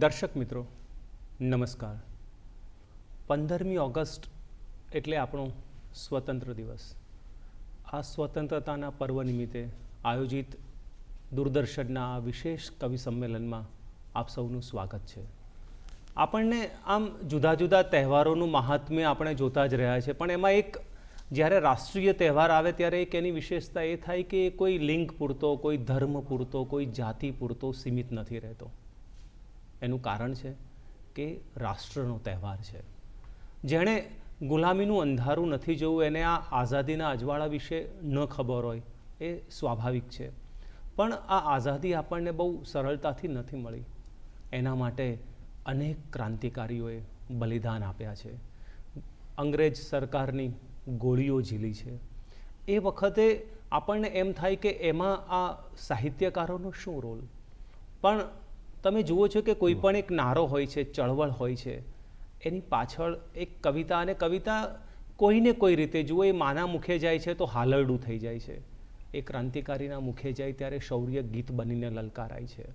દર્શક મિત્રો નમસ્કાર. 15મી ઓગસ્ટ એટલે આપણો સ્વતંત્ર દિવસ. આ સ્વતંત્રતાના પર્વ નિમિત્તે આયોજિત દૂરદર્શનના આ વિશેષ કવિ સંમેલનમાં આપ સૌનું સ્વાગત છે. આપણને આમ જુદા જુદા તહેવારોનું મહાત્મ્ય આપણે જોતા જ રહ્યા છે, પણ એમાં એક જ્યારે રાષ્ટ્રીય તહેવાર આવે ત્યારે એક એની વિશેષતા એ થાય કે એ કોઈ લિંગ પૂરતો, કોઈ ધર્મ પૂરતો, કોઈ જાતિ પૂરતો સીમિત નથી રહેતો. એનું કારણ છે કે રાષ્ટ્રનો તહેવાર છે. જેણે ગુલામીનું અંધારું નથી જોવું, એને આ આઝાદીના અજવાળા વિશે ન ખબર હોય એ સ્વાભાવિક છે. પણ આ આઝાદી આપણને બહુ સરળતાથી નથી મળી. એના માટે અનેક ક્રાંતિકારીઓએ બલિદાન આપ્યા છે, અંગ્રેજ સરકારની ગોળીઓ ઝીલી છે. એ વખતે આપણને એમ થાય કે એમાં આ સાહિત્યકારોનો શું રોલ? પણ તમે જુઓ છો કે કોઈ પણ એક નારો હોય છે, ચળવળ હોય છે, એની પાછળ એક કવિતા, અને કવિતા કોઈને કોઈ રીતે જુઓ, એ માના મુખે જાય છે તો હાલરડું થઈ જાય છે, એ ક્રાંતિકારીના મુખે જાય ત્યારે શૌર્ય ગીત બનીને લલકારાય છે,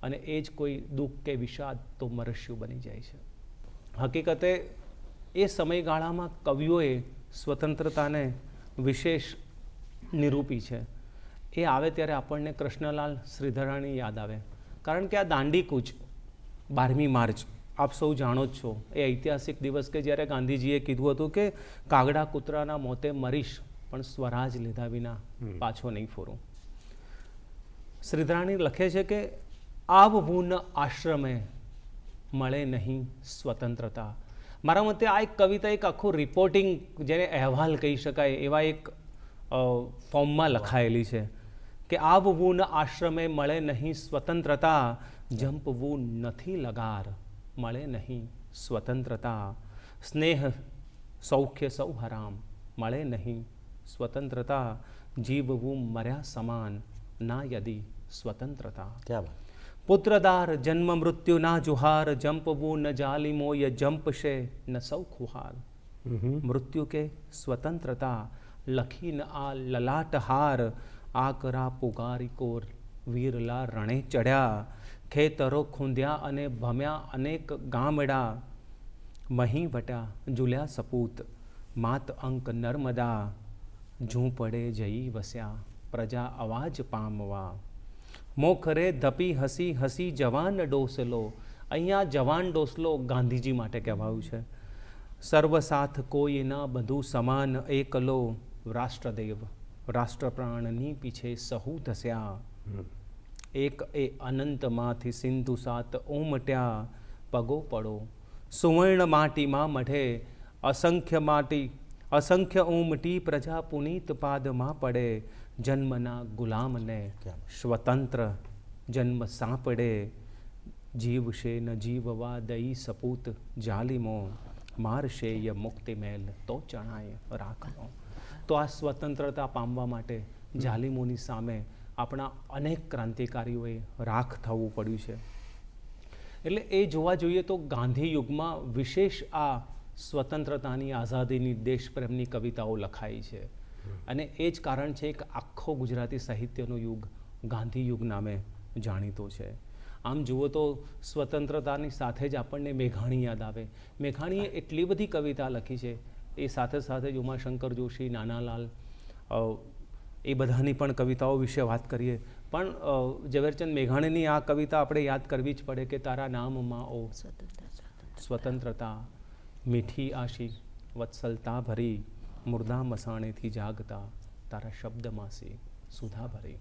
અને એ જ કોઈ દુઃખ કે વિષાદ તો મરસ્યુ બની જાય છે. હકીકતે એ સમયગાળામાં કવિઓએ સ્વતંત્રતાને વિશેષ નિરૂપી છે. એ આવે ત્યારે આપણને કૃષ્ણલાલ શ્રીધરાણી યાદ આવે, કારણ કે આ દાંડી કૂચ 12મી માર્ચ આપ સૌ જાણો જ છો, એ ઐતિહાસિક દિવસ કે જ્યારે ગાંધીજીએ કીધું હતું કે કાગડા કૂતરાના મોતે મરીશ પણ સ્વરાજ લીધા વિના પાછો નહીં ફોરું. શ્રીધરાણી લખે છે કે આવવું ન આશ્રમે મળે નહીં સ્વતંત્રતા. મારા મતે આ એક કવિતા એક આખું રિપોર્ટિંગ, જેને અહેવાલ કહી શકાય એવા એક ફોર્મમાં લખાયેલી છે કે આવવું ન આશ્રમે મળે નહીં સ્વતંત્રતા, જંપવું નથી લગાર મળે નહીં સ્વતંત્રતા, સ્નેહ સૌખ્ય સૌ હરામ મળે નહીં સ્વતંત્રતા, જીવવું મર્યા સમાન ના યદી સ્વતંત્રતા. પુત્રદાર જન્મ મૃત્યુ ના જુહાર, જંપવું ન જાલિમો ય જંપશે ન સૌ ખુહાર. મૃત્યુ કે સ્વતંત્રતા લખી ન આ લલાટ હાર, આકરા પુગારી કોર વીરલા રણે ચડ્યા, ખેતરો ખૂંદ્યા અને ભમ્યા અનેક ગામડા, મહી વટ્યા ઝૂલ્યા સપૂત માત અંક નર્મદા, ઝૂંપડે જઈ વસ્યા પ્રજા અવાજ પામવા, મોખરે ધપી હસી હસી જવાન ડોસલો. અહીંયા જવાન ડોસલો ગાંધીજી માટે કહેવાયું છે. સર્વસાથ કોઈ ના બધું સમાન એકલો, રાષ્ટ્રદેવ રાષ્ટ્રપ્રાણની પીછે સહુ ધસ્યા, એક એ અનંતમાંથી સિંધુ સાત ઉમટ્યા, પગો પડો સુવર્ણ માટીમાં મઢે, અસંખ્ય ઉમટી પ્રજા પુનીત પાદમાં પડે, જન્મના ગુલામને સ્વતંત્ર જન્મ સાંપડે, જીવશે ન જીવવા દઈ સપૂત જાલિમો, મારશે ય મુક્તિ મેલ તો ચણાય રાખનો. તો આ સ્વતંત્રતા પામવા માટે જાલિમોની સામે આપણા અનેક ક્રાંતિકારીઓએ રાખ થવું પડ્યું છે. એટલે એ જોવા જોઈએ તો ગાંધી યુગમાં વિશેષ આ સ્વતંત્રતાની, આઝાદીની, દેશપ્રેમની કવિતાઓ લખાઈ છે. અને એ જ કારણ છે કે આખો ગુજરાતી સાહિત્યનો યુગ ગાંધી યુગ નામે જાણીતો છે. આમ જુઓ તો સ્વતંત્રતાની સાથે જ આપણને મેઘાણી યાદ આવે. મેઘાણીએ એટલી બધી કવિતા લખી છે. એ સાથે સાથે જ ઉમાશંકર જોશી, નાનાલાલ, એ બધાની પણ કવિતાઓ વિશે વાત કરીએ. પણ ઝવેરચંદ મેઘાણીની આ કવિતા આપણે યાદ કરવી જ પડે કે તારા નામમાં ઓ સ્વતંત્રતા, મીઠી આશી વત્સલતા ભરી, મુર્દા મસાણેથી જાગતા તારા શબ્દમાંસી સુધા ભરી.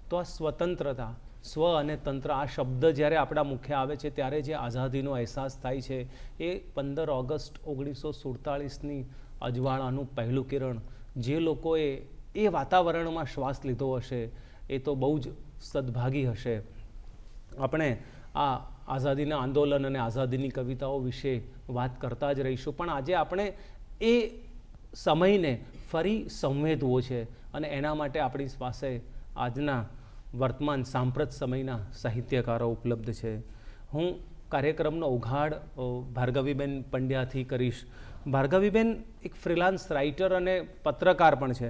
તો આ સ્વતંત્રતા, સ્વ અને તંત્ર, આ શબ્દ જ્યારે આપણા મુખ્ય આવે છે ત્યારે જે આઝાદીનો અહેસાસ થાય છે એ 15 ઓગસ્ટ 1947ની અજવાળાનું પહેલું કિરણ, જે લોકોએ એ વાતાવરણમાં શ્વાસ લીધો હશે એ તો બહુ જ સદભાગી હશે. આપણે આ આઝાદીના આંદોલન અને આઝાદીની કવિતાઓ વિશે વાત કરતા જ રહીશું, પણ આજે આપણે એ સમયને ફરી સંવેદવો છે, અને એના માટે આપણી પાસે આજના વર્તમાન સાંપ્રત સમયના સાહિત્યકારો ઉપલબ્ધ છે. હું કાર્યક્રમનો ઉઘાડ ભાર્ગવીબેન પંડ્યાથી કરીશ. ભાર્ગવીબેન એક ફ્રીલાન્સ રાઇટર અને પત્રકાર પણ છે.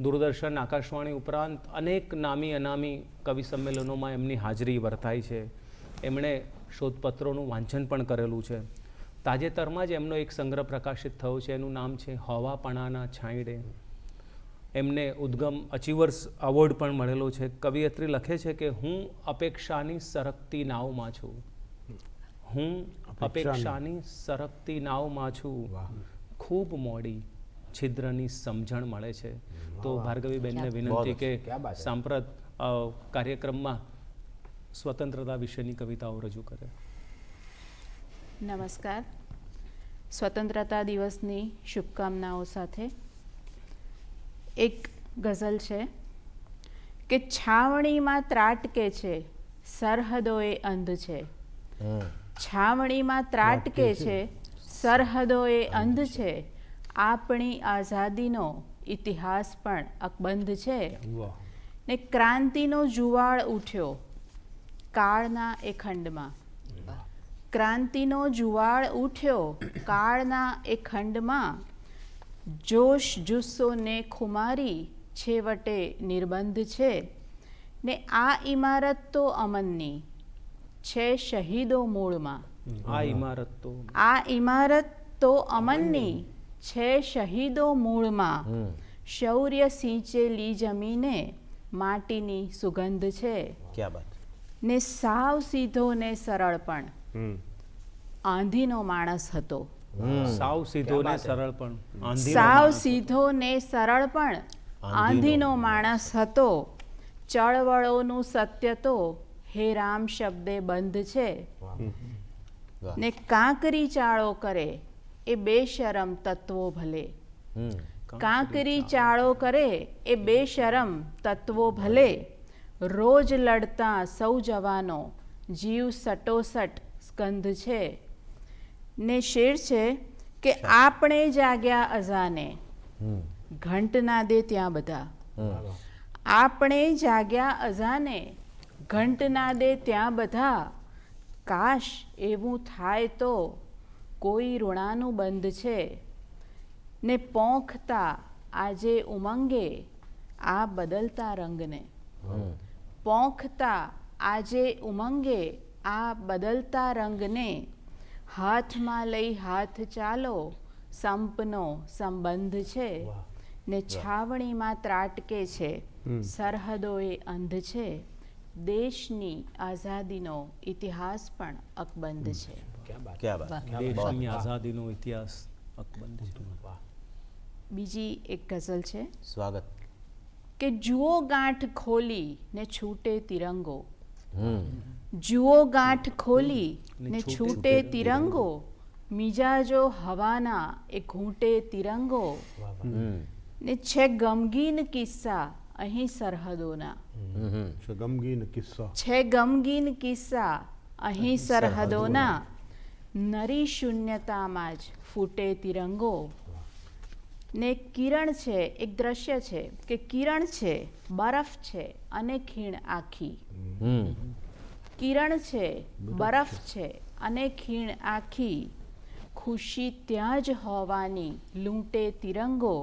દૂરદર્શન, આકાશવાણી ઉપરાંત અનેક નામી અનામી કવિ સંમેલનોમાં એમની હાજરી વર્તાઈ છે. એમણે શોધપત્રોનું વાંચન પણ કરેલું છે. તાજેતરમાં જ એમનો એક સંગ્રહ પ્રકાશિત થયો છે, એનું નામ છે હવાપણાના છાંયડે. એમને ઉદ્ગમ અચીવર્સ એવોર્ડ પણ મળેલો છે. કવિયત્રી લખે છે કે હું અપેક્ષાની સરકતી નાવમાં છું. હું અપેક્ષાની સરકતી નાવમાં છું. ખૂબ મોડી છિદ્રની સમજણ મળે છે. તો ભાર્ગવીબેનને વિનંતી કે સાંપ્રત કાર્યક્રમમાં સ્વતંત્રતા વિશેની કવિતાઓ રજૂ કરે. નમસ્કાર. સ્વતંત્રતા દિવસની શુભકામનાઓ સાથે એક ગઝલ છે કે છાવણીમાં ત્રાટકે છે, સરહદોએ અંધ છે. છાવણીમાં ત્રાટકે છે, સરહદોએ અંધ છે. આપણી આઝાદીનો ઇતિહાસ પણ અકબંધ છે. ને ક્રાંતિનો જુવાળ ઉઠ્યો કાળના એ ખંડમાં. ક્રાંતિનો જુવાળ ઉઠ્યો કાળના એ ખંડમાં. જોશ જુસ્સો ને ખુમારી છેવટે નિર્બંધ છે. ને આ ઇમારત તો અમનની છે શહીદો મૂળમાં. આ ઇમારત તો અમનની છે શહીદો મૂળમાં. શૌર્ય સિંચેલી જમીને માટીની સુગંધ છે. ને સાવ સીધો ને સરળ પણ આંધીનો માણસ હતો. સાવ સીધો ને સરળ પણ સાવ સીધો ને સરળ પણ આંધીનો માણસ હતો. ચળવળોનું સત્ય તો હે રામ શબ્દે બંધ છે. ને કાંકરી ચાળો કરે એ બેશરમ તત્વો ભલે. કાંકરી ચાળો કરે એ બેશરમ તત્વો ભલે. રોજ લડતા સૌ જવાનો જીવ સટોસટ સ્કંધ છે. ને શેર છે કે આપણે જાગ્યા અજાને ઘંટ ના દે ત્યાં બધા. આપણે જાગ્યા અજાને ઘંટ ના દે ત્યાં બધા. કાશ એવું થાય તો કોઈ ઋણાનું બંધ છે. ને પોંખતા આજે ઉમંગે આ બદલતા રંગને. પોંખતા આજે ઉમંગે આ બદલતા રંગને. હાથમાં લઈ હાથ ચાલો સંપનો સંબંધ છે. ને છાવણીમાં ત્રાટકે છે, સરહદોએ અંધ છે. દેશની આઝાદીનો ઇતિહાસ પણ અકબંધ છે. દેશની આઝાદીનો ઇતિહાસ અકબંધ છે. બીજી એક ગઝલ છે. સ્વાગત. કે જુઓ ગાંઠ ખોલી ને છૂટે તિરંગો. જુઓ ગાંઠ ખોલી ને છૂટે તિરંગો. મિજાજો હવાના એ ઘૂંટે તિરંગો. ને છે ગમગીન કિસ્સા અહીં સરહદોના. છે ગમગીન કિસ્સા અહીં સરહદોના. નરી શૂન્યતામાં જ ફૂટે તિરંગો. ને કિરણ છે, એક દ્રશ્ય છે કે કિરણ છે, બરફ છે અને ખીણ આખી. કિરણ છે, બરફ છે અને ખીણ આખી. ખુશી ત્યાં જ હોવાની લૂંટે તિરંગો.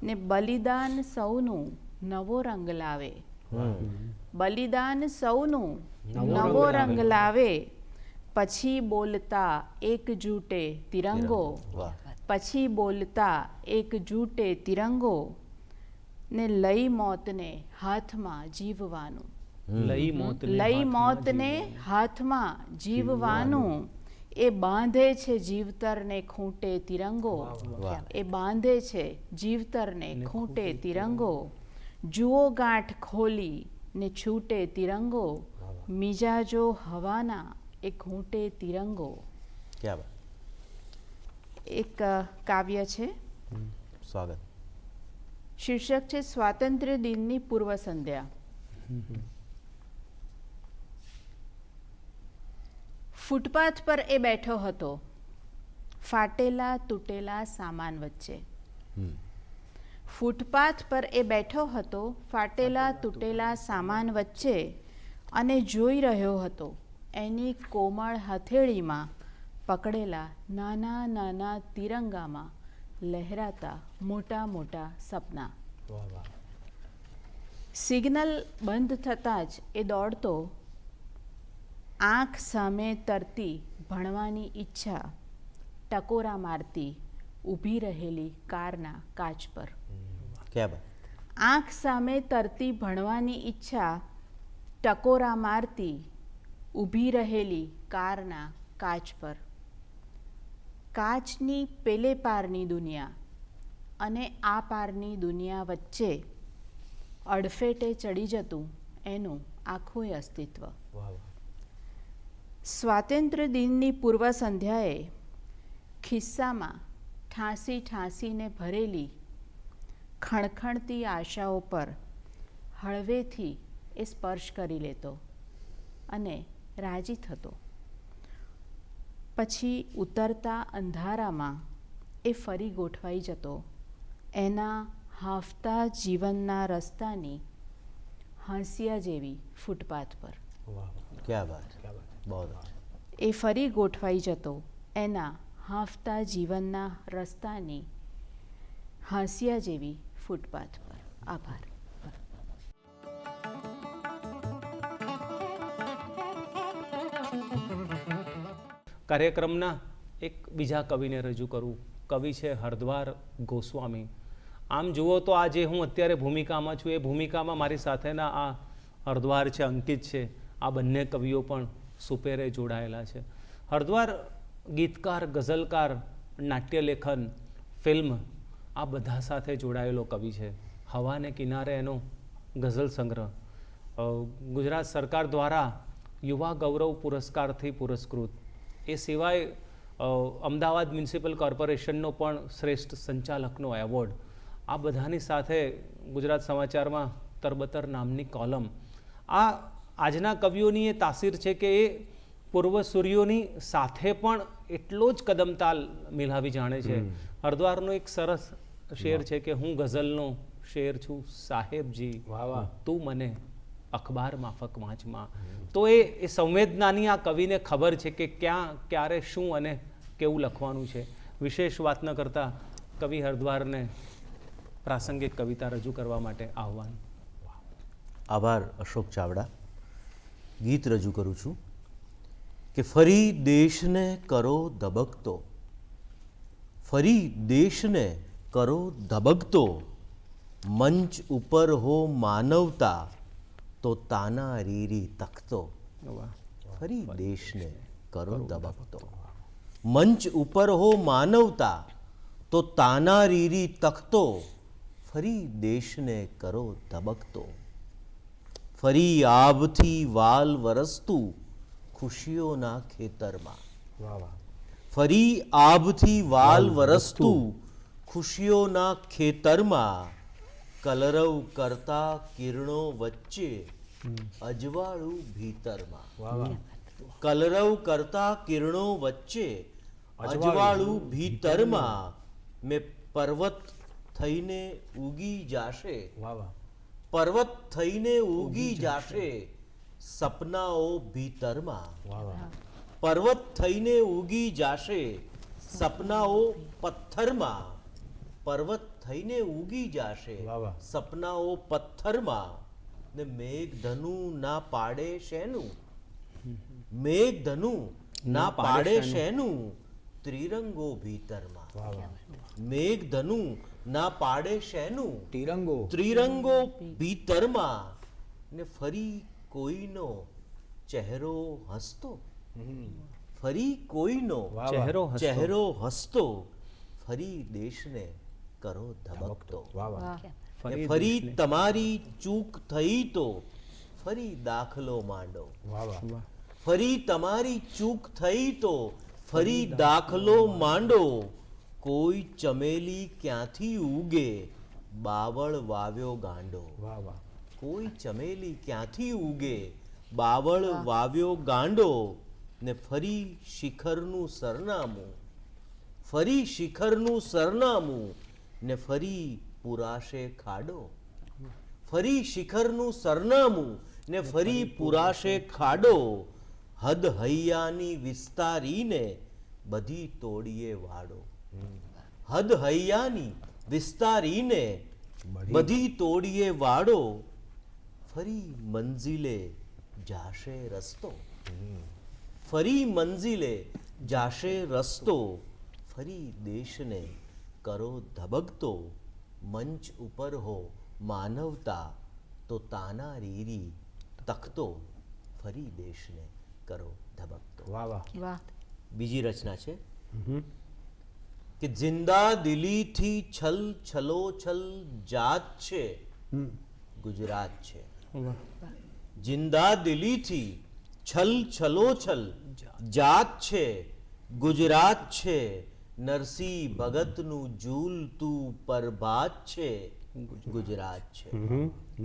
ને બલિદાન સૌનું નવો રંગ લાવે. બલિદાન સૌનું નવો રંગ લાવે. પછી બોલતા એકજૂટે તિરંગો. પછી બોલતા એકજૂટે તિરંગો. ને લઈ મોતને હાથમાં જીવવાનું. લઈ મોતને હાથમાં જીવવાનું. એ બાંધે છે જીવતરને ખૂંટે તિરંગો. એ બાંધે છે જીવતરને ખૂંટે તિરંગો. જુઓ ગાંઠ ખોલી ને છૂટે તિરંગો. મિજાજો હવાના એ ઘૂંટે તિરંગો. એક કાવ્ય છે. સ્વાગત. શીર્ષક છે સ્વાતંત્ર્ય દિનની પૂર્વ સંધ્યા. ફૂટપાથ પર એ બેઠો હતો ફાટેલા તૂટેલા સામાન વચ્ચે. ફૂટપાથ પર એ બેઠો હતો ફાટેલા તૂટેલા સામાન વચ્ચે. અને જોઈ રહ્યો હતો એની કોમળ હથેળીમાં પકડેલા નાના નાના તિરંગામાં લહેરાતા મોટા મોટા સપના. વાહ વાહ. સિગ્નલ બંધ થતાં જ એ દોડતો આંખ સામે તરતી ભણવાની ઈચ્છા ટકોરા મારતી ઊભી રહેલી કારના કાચ પર. ક્યાં બાત. આંખ સામે તરતી ભણવાની ઈચ્છા ટકોરા મારતી ઊભી રહેલી કારના કાચ પર. કાચની પેલે પારની દુનિયા અને આ પારની દુનિયા વચ્ચે અડફેટે ચડી જતું એનું આખું અસ્તિત્વ. વાહ વાહ. સ્વાતંત્ર્ય દિનની પૂર્વ સંધ્યાએ ખિસ્સામાં ઠાંસી ઠાંસીને ભરેલી ખણખણતી આશાઓ પર હળવેથી એ સ્પર્શ કરી લેતો અને રાજી થતો. પછી ઉતરતા અંધારામાં એ ફરી ગોઠવાઈ જતો એના હાંફતા જીવનના રસ્તાની હાંસિયા જેવી ફૂટપાથ પર. વાહ વાહ. ક્યાં બાત. ક્યાં બાત. બહુ અચ્છા. એ ફરી ગોઠવાઈ જતો એના હાંફતા જીવનના રસ્તાની હાંસિયા જેવી ફૂટપાથ પર. આભાર. કાર્યક્રમના એક બીજા કવિને રજૂ કરું. કવિ છે હરદ્વાર ગોસ્વામી. આમ જુઓ તો આ જે હું અત્યારે ભૂમિકામાં છું એ ભૂમિકામાં મારી સાથેના આ હરદ્વાર છે, અંકિત છે, આ બંને કવિઓ પણ સુપેરે જોડાયેલા છે. હરદ્વાર ગીતકાર, ગઝલકાર, નાટ્યલેખન, ફિલ્મ આ બધા સાથે જોડાયેલો કવિ છે. હવાને કિનારે એનો ગઝલ સંગ્રહ ગુજરાત સરકાર દ્વારા યુવા ગૌરવ પુરસ્કારથી પુરસ્કૃત. એ સિવાય અમદાવાદ મ્યુનિસિપલ કોર્પોરેશનનો પણ શ્રેષ્ઠ સંચાલકનો એવોર્ડ. આ બધાની સાથે ગુજરાત સમાચારમાં તરબતર નામની કોલમ. આ આજના કવિઓની એ તાસીર છે કે એ પૂર્વસૂરીઓની સાથે પણ એટલો જ કદમતાલ મિલાવી જાણે છે. હરદ્વારનો એક સરસ શેર છે કે હું ગઝલનો શેર છું સાહેબજી, વાહ વાહ. તું મને અખબાર માફક વાંચમાં. તો એ સંવેદનાની આ કવિને ખબર છે કે ક્યાં ક્યારે શું અને કેવું લખવાનું છે. વિશેષ વાત ન કરતાં કવિ હરદ્વારને પ્રાસંગિક કવિતા રજૂ કરવા માટે આહ્વાન. આભાર અશોક ચાવડા. ગીત રજૂ કરું છું કે ફરી દેશને કરો ધબકતો, ફરી દેશને કરો ધબકતો, મંચ ઉપર હો માનવતા તો તાના રીરી તકતો. વાહ. ફરી દેશને કરો ધબકતો, મંચ ઉપર હો માનવતા તો તાના રીરી તકતો, ફરી દેશને કરો ધબકતો. ફરી આભથી વાલ વરસતું ખુશીઓના ખેતરમાં, વાહ વાહ. ફરી આભથી વાલ વરસતું ખુશીઓના ખેતરમાં, કલરવ કરતા કિરણો વચ્ચે અજવાળું ભીતરમાં. વાહ વાહ. કલરવ કરતા કિરણો વચ્ચે અજવાળું ભીતરમાં, મેં પર્વત થઈને ઉગી જાશે, વાહ વાહ. પર્વત થઈને ઉગી જાશે સપનાઓ ભીતરમાં. વાહ વાહ. પર્વત થઈને ઉગી જાશે સપનાઓ પથ્થરમાં, પર્વત થઈને ઉગી જાશે વાહ વાહ. સપનાઓ પથ્થરમાં. ને મેઘધનુ ના પાડે શેનું, મેઘધનુ ના પાડે શેનું, ત્રિરંગો ભીતરમાં. વાહ વાહ. મેઘધનુ ના પાડે શેનું, તિરંગો. ત્રિરંગો ભીતરમાં. ને ફરી કોઈનો ચહેરો હસતો, ફરી કોઈનો વાહ વાહ. ચહેરો હસતો. ચહેરો હસતો, ફરી દેશને કરો ધબકતો. વાહ વાહ. ને ફરી તમારી ચૂક થઈ તો ફરી દાખલો માંડો, વાહ વાહ. વાહ. ફરી તમારી ચૂક થઈ તો ફરી દાખલો માંડો. કોઈ ચમેલી ક્યાંથી ઉગે બાવળ વાવ્યો ગાંડો, વાહ વાહ. કોઈ ચમેલી ક્યાંથી ઉગે બાવળ વાવ્યો ગાંડો. ને ફરી શિખરનું સરનામું, ફરી શિખરનું સરનામું, ને ફરી પુરાશે ખાડો, ફરી શિખરનું સરનામું, ને ફરી પુરાશે ખાડો. હદ હૈયાની વિસ્તારીને બધી તોડીએ વાડો, હદ હૈયાની વિસ્તારીને બધી તોડીએ વાડો, ફરી મંઝિલે જાશે રસ્તો. ફરી મંઝિલે જાશે રસ્તો, ફરી દેશને કરો ધબકતો. મંચ ઉપર હો માનવતા, તો તાના રીરી તખતો. ફરી દેશને કરો ધબકતો. વાહ વાહ. વાહ. બીજી રચના છે કે જિંદા દિલીથી છલ છલો છલ જાત છે, ગુજરાત છે. જિંદા દિલીથી છલ છલો છલ જાત છે, ગુજરાત છે. નરસિંહ ભગતનું ઝૂલતું પ્રભાત છે, ગુજરાત છે.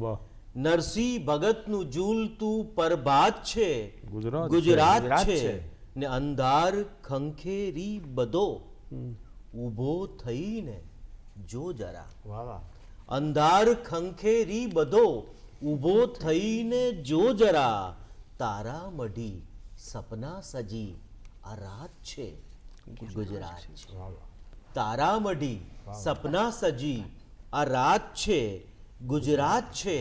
વાહ. નરસિંહ ભગતનું ઝૂલતું પ્રભાત છે, ગુજરાત છે. ગુજરાત ગુજરાત છે. છે. ને અંધાર ખંખેરી બધો, ઊભો થઈને જો જરા. વાહ વાહ. અંધાર ખંખેરી બધો, ઊભો થઈને જો જરા. તારા મઢી સપના સજી, આ રાત છે, ગુજરાત છે. વાહ વાહ. તારા મઢી સપના સજી, આ રાત છે, ગુજરાત છે.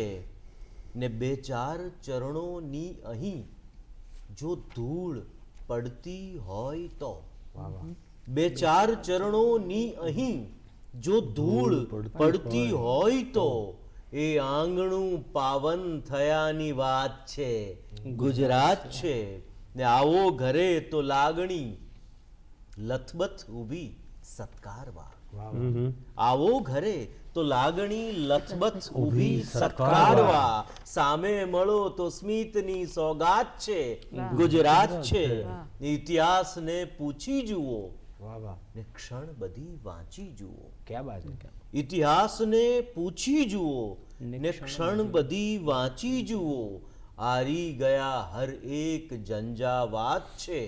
ને બે ચાર ચરણોની અહીં જો ધૂળ પડતી હોય તો. વાહ વાહ. બે ચાર ચરણોની અહીં જો ધૂળ પડતી હોય તો, એ આંગણું પાવન થયાની વાત છે, ગુજરાત છે. ને આવો ઘરે તો લાગણી લથબથ ઊભી સત્કારવા. વાહ વાહ. આવો ઘરે તો લાગણી લથબથ ઊભી સત્કારવા. સામે મળો તો સ્મિતની સોગાત છે, ગુજરાત છે. ઇતિહાસને પૂછી જુઓ, વાહ વાહ. ને ક્ષણ બધી વાંચી જુઓ. ક્યાં બાત છે. ઇતિહાસને પૂછી જુઓ, ને ક્ષણ બધી વાંચી જુઓ. આરી ગયા હર એક ઝંઝાવાત છે,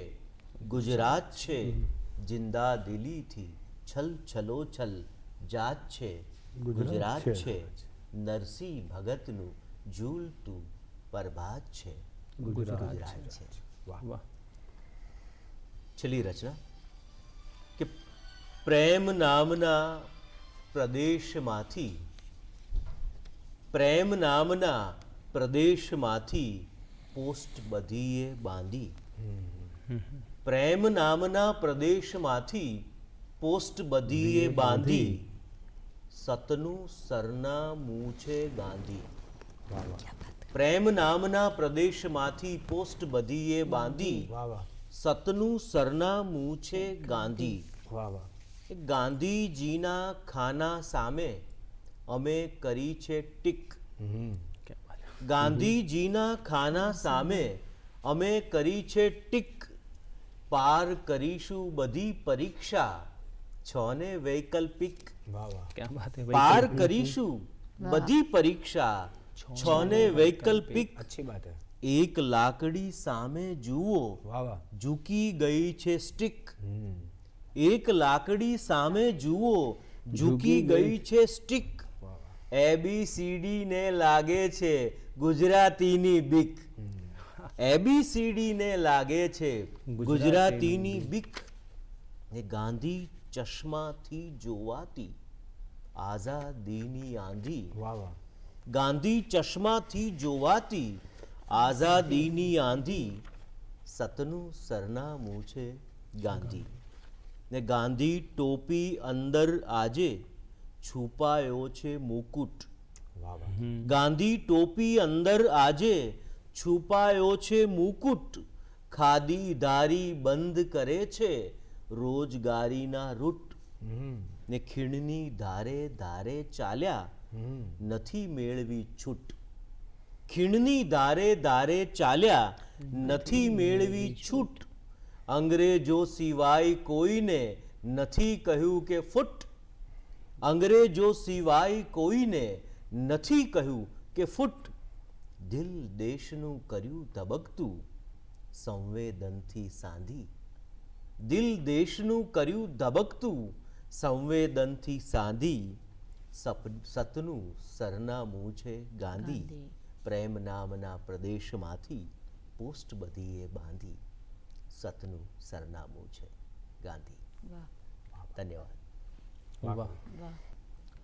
ગુજરાત છે. જિંદા દિલીથી છલ છલો છલ જાત છે, ગુજરાત છે. નરસિંહ ભગતનું ઝૂલતું પ્રભાત છે, ગુજરાત છે. વાહ. છેલ્લી રચના કે પ્રેમ નામના પ્રદેશમાંથી, પ્રેમ નામના પ્રદેશમાંથી પોસ્ટ બધીએ બાંધી. પ્રેમ નામના પ્રદેશમાંથી પોસ્ટ બધીએ બાંધી. સતનું સરનામું છે ગાંધી. પ્રેમ નામના પ્રદેશમાંથી પોસ્ટ બધીએ બાંધી. વાહ વાહ. સતનું સરનામું છે ગાંધી. વાહ વાહ. ગાંધીજીના ખાના સામે અમે કરી છે ટીક. ગાંધીજીના ખાના સામે અમે કરી છે ટીક. પાર કરીશું બધી પરીક્ષા, છને વૈકલ્પિક. વાહ વાહ. क्या बात है પાર કરીશું બધી પરીક્ષા, છને વૈકલ્પિક. अच्छी बात है. એક લાકડી સામે જુઓ, વાહ વાહ. ઝૂકી ગઈ છે સ્ટીક. એક લાકડી સામે જુઓ, ઝૂકી ગઈ છે સ્ટીક. ABCD ને લાગે છે ગુજરાતીની બીક. ABCD ને લાગે છે ગુજરાતીની બીક. એ ગાંધી ચશ્માથી જોવાતી આઝાદીની આંધી. વાહ વાહ. ગાંધી ચશ્માથી જોવાતી આઝાદીની આંધી. સતનું સરનામું છે ગાંધી. ને ગાંધી ટોપી અંદર આજે છુપાયો છે મુકુટ. વાહ વાહ. ગાંધી ટોપી અંદર આજે છુપાયો છે મુકુટ. ખાદી ધારી બંધ કરે છે રોજગારીના રૂટ. ને ખીણની ધારે ધારે ચાલ્યા, નથી મેળવી છૂટ. ખીણની ધારે ધારે ચાલ્યા, નથી મેળવી છૂટ. અંગ્રેજો સિવાય કોઈને નથી કહ્યું કે ફૂટ. અંગ્રેજો સિવાય કોઈને નથી કહ્યું કે ફૂટ. દિલ દેશનું કર્યું ધબકતું સંવેદનથી સાંધી. દિલ દેશનું કર્યું ધબકતું સંવેદનથી સાંધી. સતનું સરનામું છે ગાંધી. ગાંધી. પ્રેમ નામના પ્રદેશમાંથી પોસ્ટ બધીએ બાંધી. સતનું સરનામું છે ગાંધી. વાહ ધન્યવાદ. વાહ. વાહ.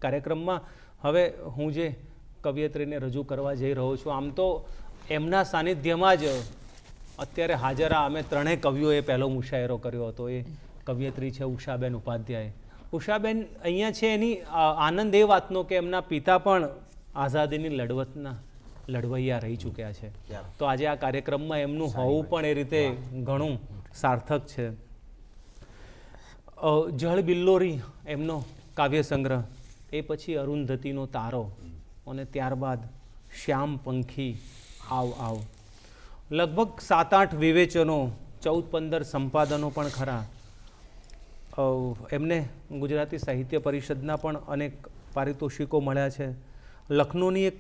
કાર્યક્રમમાં હવે હું જે કવિયત્રીને રજૂ કરવા જઈ રહ્યો છું, આમ તો એમના સાનિધ્યમાં જ અત્યારે હાજરા અમે ત્રણેય કવિઓએ પહેલો મુશાયરો કર્યો હતો. એ કવિયત્રી છે ઉષાબેન ઉપાધ્યાય. ઉષાબેન અહીંયા છે, એની આનંદ એ વાતનો કે એમના પિતા પણ આઝાદીની લડવૈયા રહી ચૂક્યા છે. તો આજે આ કાર્યક્રમમાં એમનું હોવું પણ એ રીતે ઘણું સાર્થક છે. જળ બિલ્લોરી એમનો કાવ્ય સંગ્રહ, એ પછી અરુંધતીનો તારો, અને ત્યારબાદ શ્યામ પંખી આવ આવ. લગભગ 7-8 વિવેચનો, 14-15 સંપાદનો પણ ખરા. એમને ગુજરાતી સાહિત્ય પરિષદના પણ અનેક પારિતોષિકો મળ્યા છે. લખનૌની એક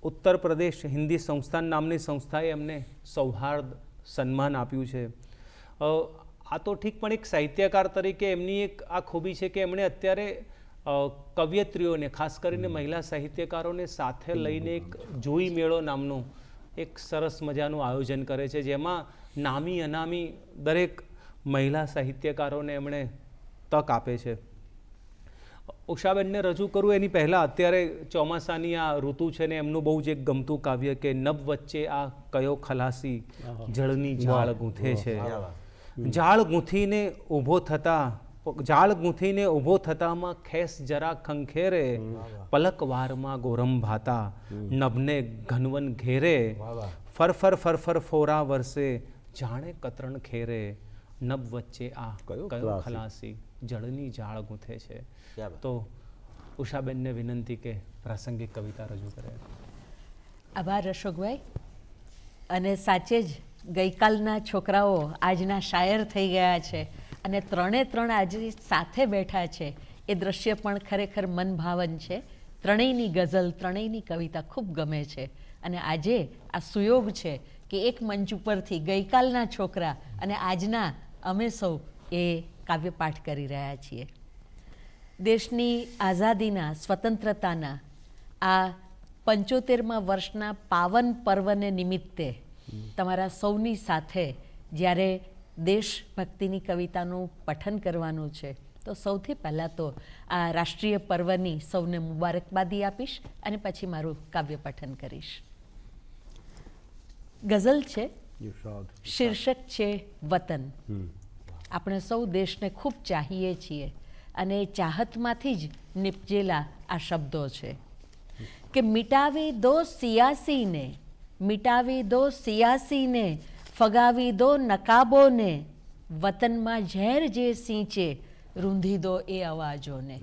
ઉત્તર પ્રદેશ હિન્દી સંસ્થાન નામની સંસ્થાએ એમને સૌહાર્દ સન્માન આપ્યું છે. આ તો ઠીક, પણ એક સાહિત્યકાર તરીકે એમની એક આ ખૂબી છે કે એમણે અત્યારે કવિયત્રીઓને, ખાસ કરીને મહિલા સાહિત્યકારોને સાથે લઈને એક જોઈ મેળો નામનું એક સરસ મજાનું આયોજન કરે છે, જેમાં નામી અનામી દરેક મહિલા સાહિત્યકારોને એમણે તક આપે છે. ઉષાબેનને રજૂ કરું એની પહેલાં અત્યારે ચોમાસાની આ ઋતુ છે ને એમનું બહુ જ એક ગમતું કાવ્ય કે નભ વચ્ચે આ કયો ખલાસી જળની જાળ ગૂંથે છે. જાળ ગૂંથીને ઊભો થતામાં ખેસ જરા ખંખેરે, પલકવારમાં ગોરમ ભાતા નભને ઘનવન ઘેરે, ફરફર ફોરા વરસે જાણે કતરણ ખેરે, નભ વચ્ચે આ કયો ખલાસી જળની જાળ ગૂંથે છે. તો ઉષાબેનને વિનંતી કે પ્રાસંગિક કવિતા રજૂ કરે. આભાર અશોકભાઈ. અને સાચે જ ગઈકાલના છોકરાઓ આજના શાયર થઈ ગયા છે, અને ત્રણે આજે સાથે બેઠા છે. એ દ્રશ્ય પણ ખરેખર મનભાવન છે. ત્રણેયની ગઝલ, ત્રણેયની કવિતા ખૂબ ગમે છે. અને આજે આ સુયોગ છે કે એક મંચ ઉપરથી ગઈકાલના છોકરા અને આજના અમે સૌ એ કાવ્યપાઠ કરી રહ્યા છીએ. દેશની આઝાદીના, સ્વતંત્રતાના આ 75મા વર્ષના પાવન પર્વને નિમિત્તે તમારા સૌની સાથે જ્યારે દેશભક્તિની કવિતાનું પઠન કરવાનું છે, તો સૌથી પહેલાં તો આ રાષ્ટ્રીય પર્વની સૌને મુબારકબાદી આપીશ અને પછી મારું કાવ્ય પઠન કરીશ. ગઝલ છે, શીર્ષક છે વતન. આપણે સૌ દેશને ખૂબ ચાહીએ છીએ અને ચાહતમાંથી જ નિપજેલા આ શબ્દો છે કે મિટાવી દો સિયાસીને, ફગાવી દો નકાબોને, વતનમાં ઝેર જે સિંચે રૂંધી દો એ અવાજોને.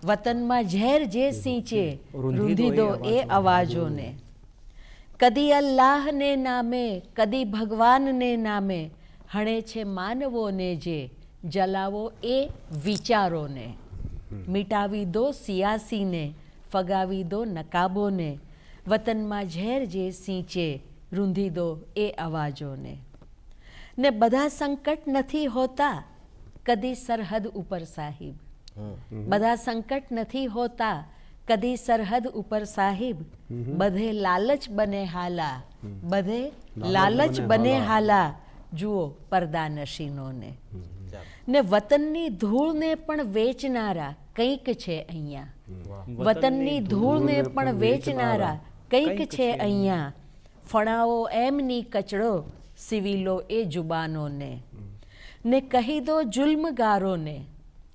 વતનમાં ઝેર જે સિંચે રૂંધી દો એ અવાજોને. કદી અલ્લાહને નામે, કદી ભગવાનને નામે, હણે છે માનવોને જે, જલાવો એ વિચારોને. મિટાવી દો સિયાસીને, ફગાવી દો નકાબોને, વતનમાં ઝેર જે સિંચે રૂંધી દો એ અવાજોને. ને બધા સંકટ નથી હોતા કદી સરહદ ઉપર સાહિબ. બધા સંકટ નથી હોતા કદી સરહદ ઉપર સાહિબ. બધે લાલચ બને હાલા, બધે લાલચ બને હાલા, જુઓ પડદા નશીનોને. ને વતનની ધૂળને પણ વેચનારા કંઈક છે અહીંયા. વતનની ધૂળને પણ વેચનારા કંઈક છે અહીંયા. ફણાવો એમની કચડો, સિવિલો એ જુબાનોને. ને કહી દો જુલ્મગારોને,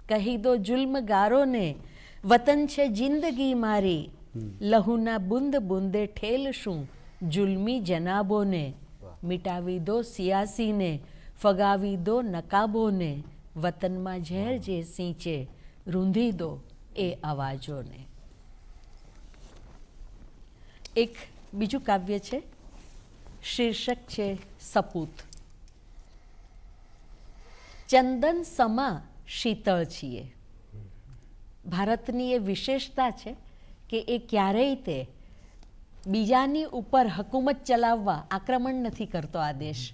કહી દો જુલ્મગારોને, વતન છે જિંદગી મારી, લહુના બુંદ બુંદે ઠેલશું જુલ્મી જનાબોને. મિટાવી દો સિયાસીને, ફગાવી દો નકાબોને, વતનમાં ઝેર જે સિંચે રૂંધી દો એ અવાજોને. એક બીજું કાવ્ય છે, શીર્ષક છે સપૂત. ચંદન સમા શીતળ છીએ. ભારતની એ વિશેષતા છે કે એ ક્યારેય તે બીજાની ઉપર હકુમત ચલાવવા આક્રમણ નથી કરતો. આ દેશ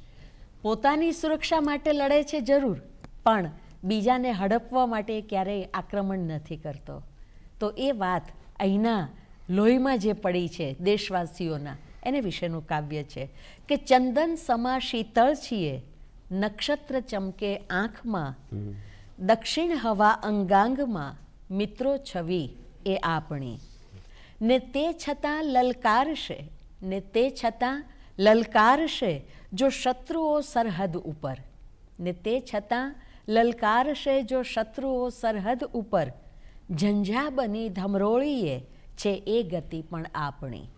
પોતાની સુરક્ષા માટે લડે છે જરૂર, પણ બીજાને હડપવા માટે ક્યારેય આક્રમણ નથી કરતો. તો એ વાત અહીંના લોહીમાં જે પડી છે દેશવાસીઓના, એને વિશેનું કાવ્ય છે કે ચંદન સમા શીતળ છીએ, નક્ષત્ર ચમકે આંખમાં, દક્ષિણ હવા અંગાંગમાં, મિત્રો છવી એ આપણી. ને તે છતાં લલકારશે, ને તે છતાં લલકારશે જો શત્રુઓ સરહદ ઉપર, ને તે છતાં લલકારશે જો શત્રુઓ સરહદ ઉપર, ઝંઝા બની ધમરોળીએ છે એ ગતિ પણ આપણી.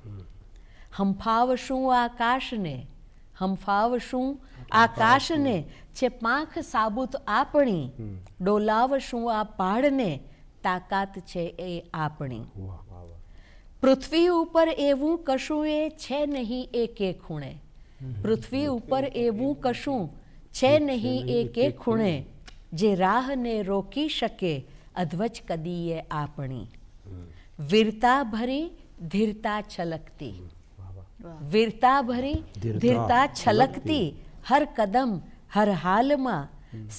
હંફાવશું આકાશને, હંફાવશું આકાશને છે પાંખ સાબુત આપણી, ડોલાવશું આ પહાડને તાકાત છે એ આપણી. પૃથ્વી ઉપર એવું કશું એ છે નહીં એકે ખૂણે, પૃથ્વી ઉપર એવું કશું છે નહીં એકે ખૂણે, જે રાહને રોકી શકે અધ્વજ કદીએ આપણી. વીરતા ભરી ધીરતા છલકતી, વીરતા ભરી ધીરતા છલકતી, હર કદમ હર હાલમાં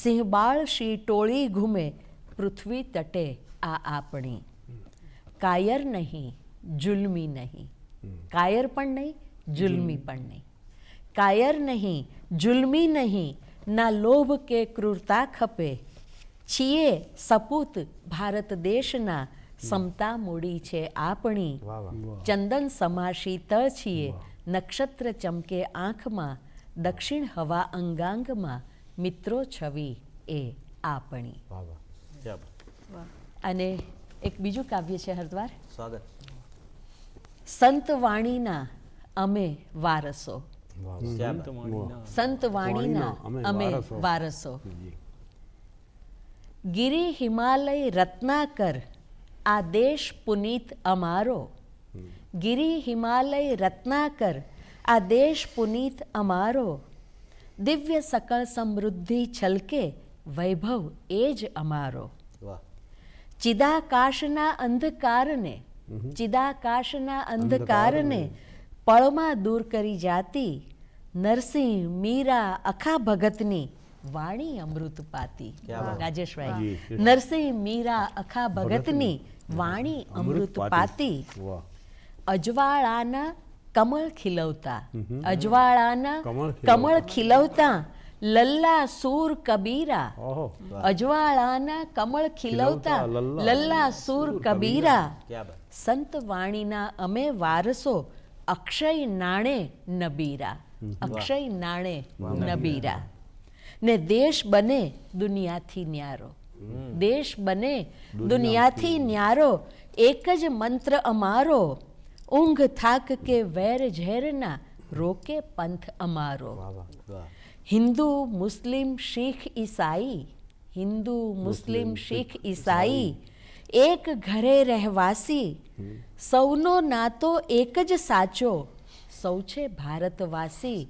સિંહબાળ શી ટોળી ઘૂમે પૃથ્વી તટે આ આપણી. કાયર નહીં જુલ્મી નહીં, કાયર પણ નહીં જુલ્મી પણ નહીં, કાયર નહીં જુલ્મી નહીં, ના લોભ કે ક્રૂરતા ખપે, છીએ સપૂત ભારત દેશના સમતા મૂડી છે આપણી. ચંદન સમા શીતળ છીએ, નક્ષત્ર ચમકે આંખમાં, દક્ષિણ હવા અંગાંગમાં, મિત્રો છવી એ આપણી. અને એક બીજું કાવ્ય છે હરદ્વાર, સ્વાગત. સંત વાણીના અમે વારસો, સંત વાણીના અમે વારસો. ગિરી હિમાલય રત્નાકર આ દેશ પુનીત અમારો, ગિરી હિમાલય રત્નાકર આ દેશ પુનીત અમારો, દિવ્ય સકળ સમૃદ્ધિ છલકે વૈભવ એ જ અમારો. ચિદાકાશના અંધકારને, ચિદાકાશના અંધકારને પળમાં દૂર કરી જાતી, નરસિંહ મીરા અખા ભગતની વાણી અમૃત પાતી. રાજેશભાઈ, નરસિંહ મીરા અખા ભગતની વાણી અમૃત પાતી. અજવાળાના કમળ ખીલવતા, અજવાળાના કમળ ખીલવતા, લલ્લા સૂર કબીરા, અજવાળાના કમળ ખીલવતા, લલ્લા સૂર કબીરા. સંત વાણીના અમે વારસો, અક્ષય નાણે નબીરા, અક્ષય નાણે નબીરા. ને દેશ બને દુનિયાથી ન્યારો, દેશ બને દુનિયાથી ન્યારો, એક જ મંત્ર અમારો, ઊંઘ થાક કે વેર ઝેરના રોકે પંથ અમારો. હિન્દુ મુસ્લિમ શીખ ઈસાઈ, હિન્દુ મુસ્લિમ શીખ ઈસાઈ, એક ઘરે રહેવાસી, સૌનો નાતો એક જ સાચો, સૌ છે ભારતવાસી,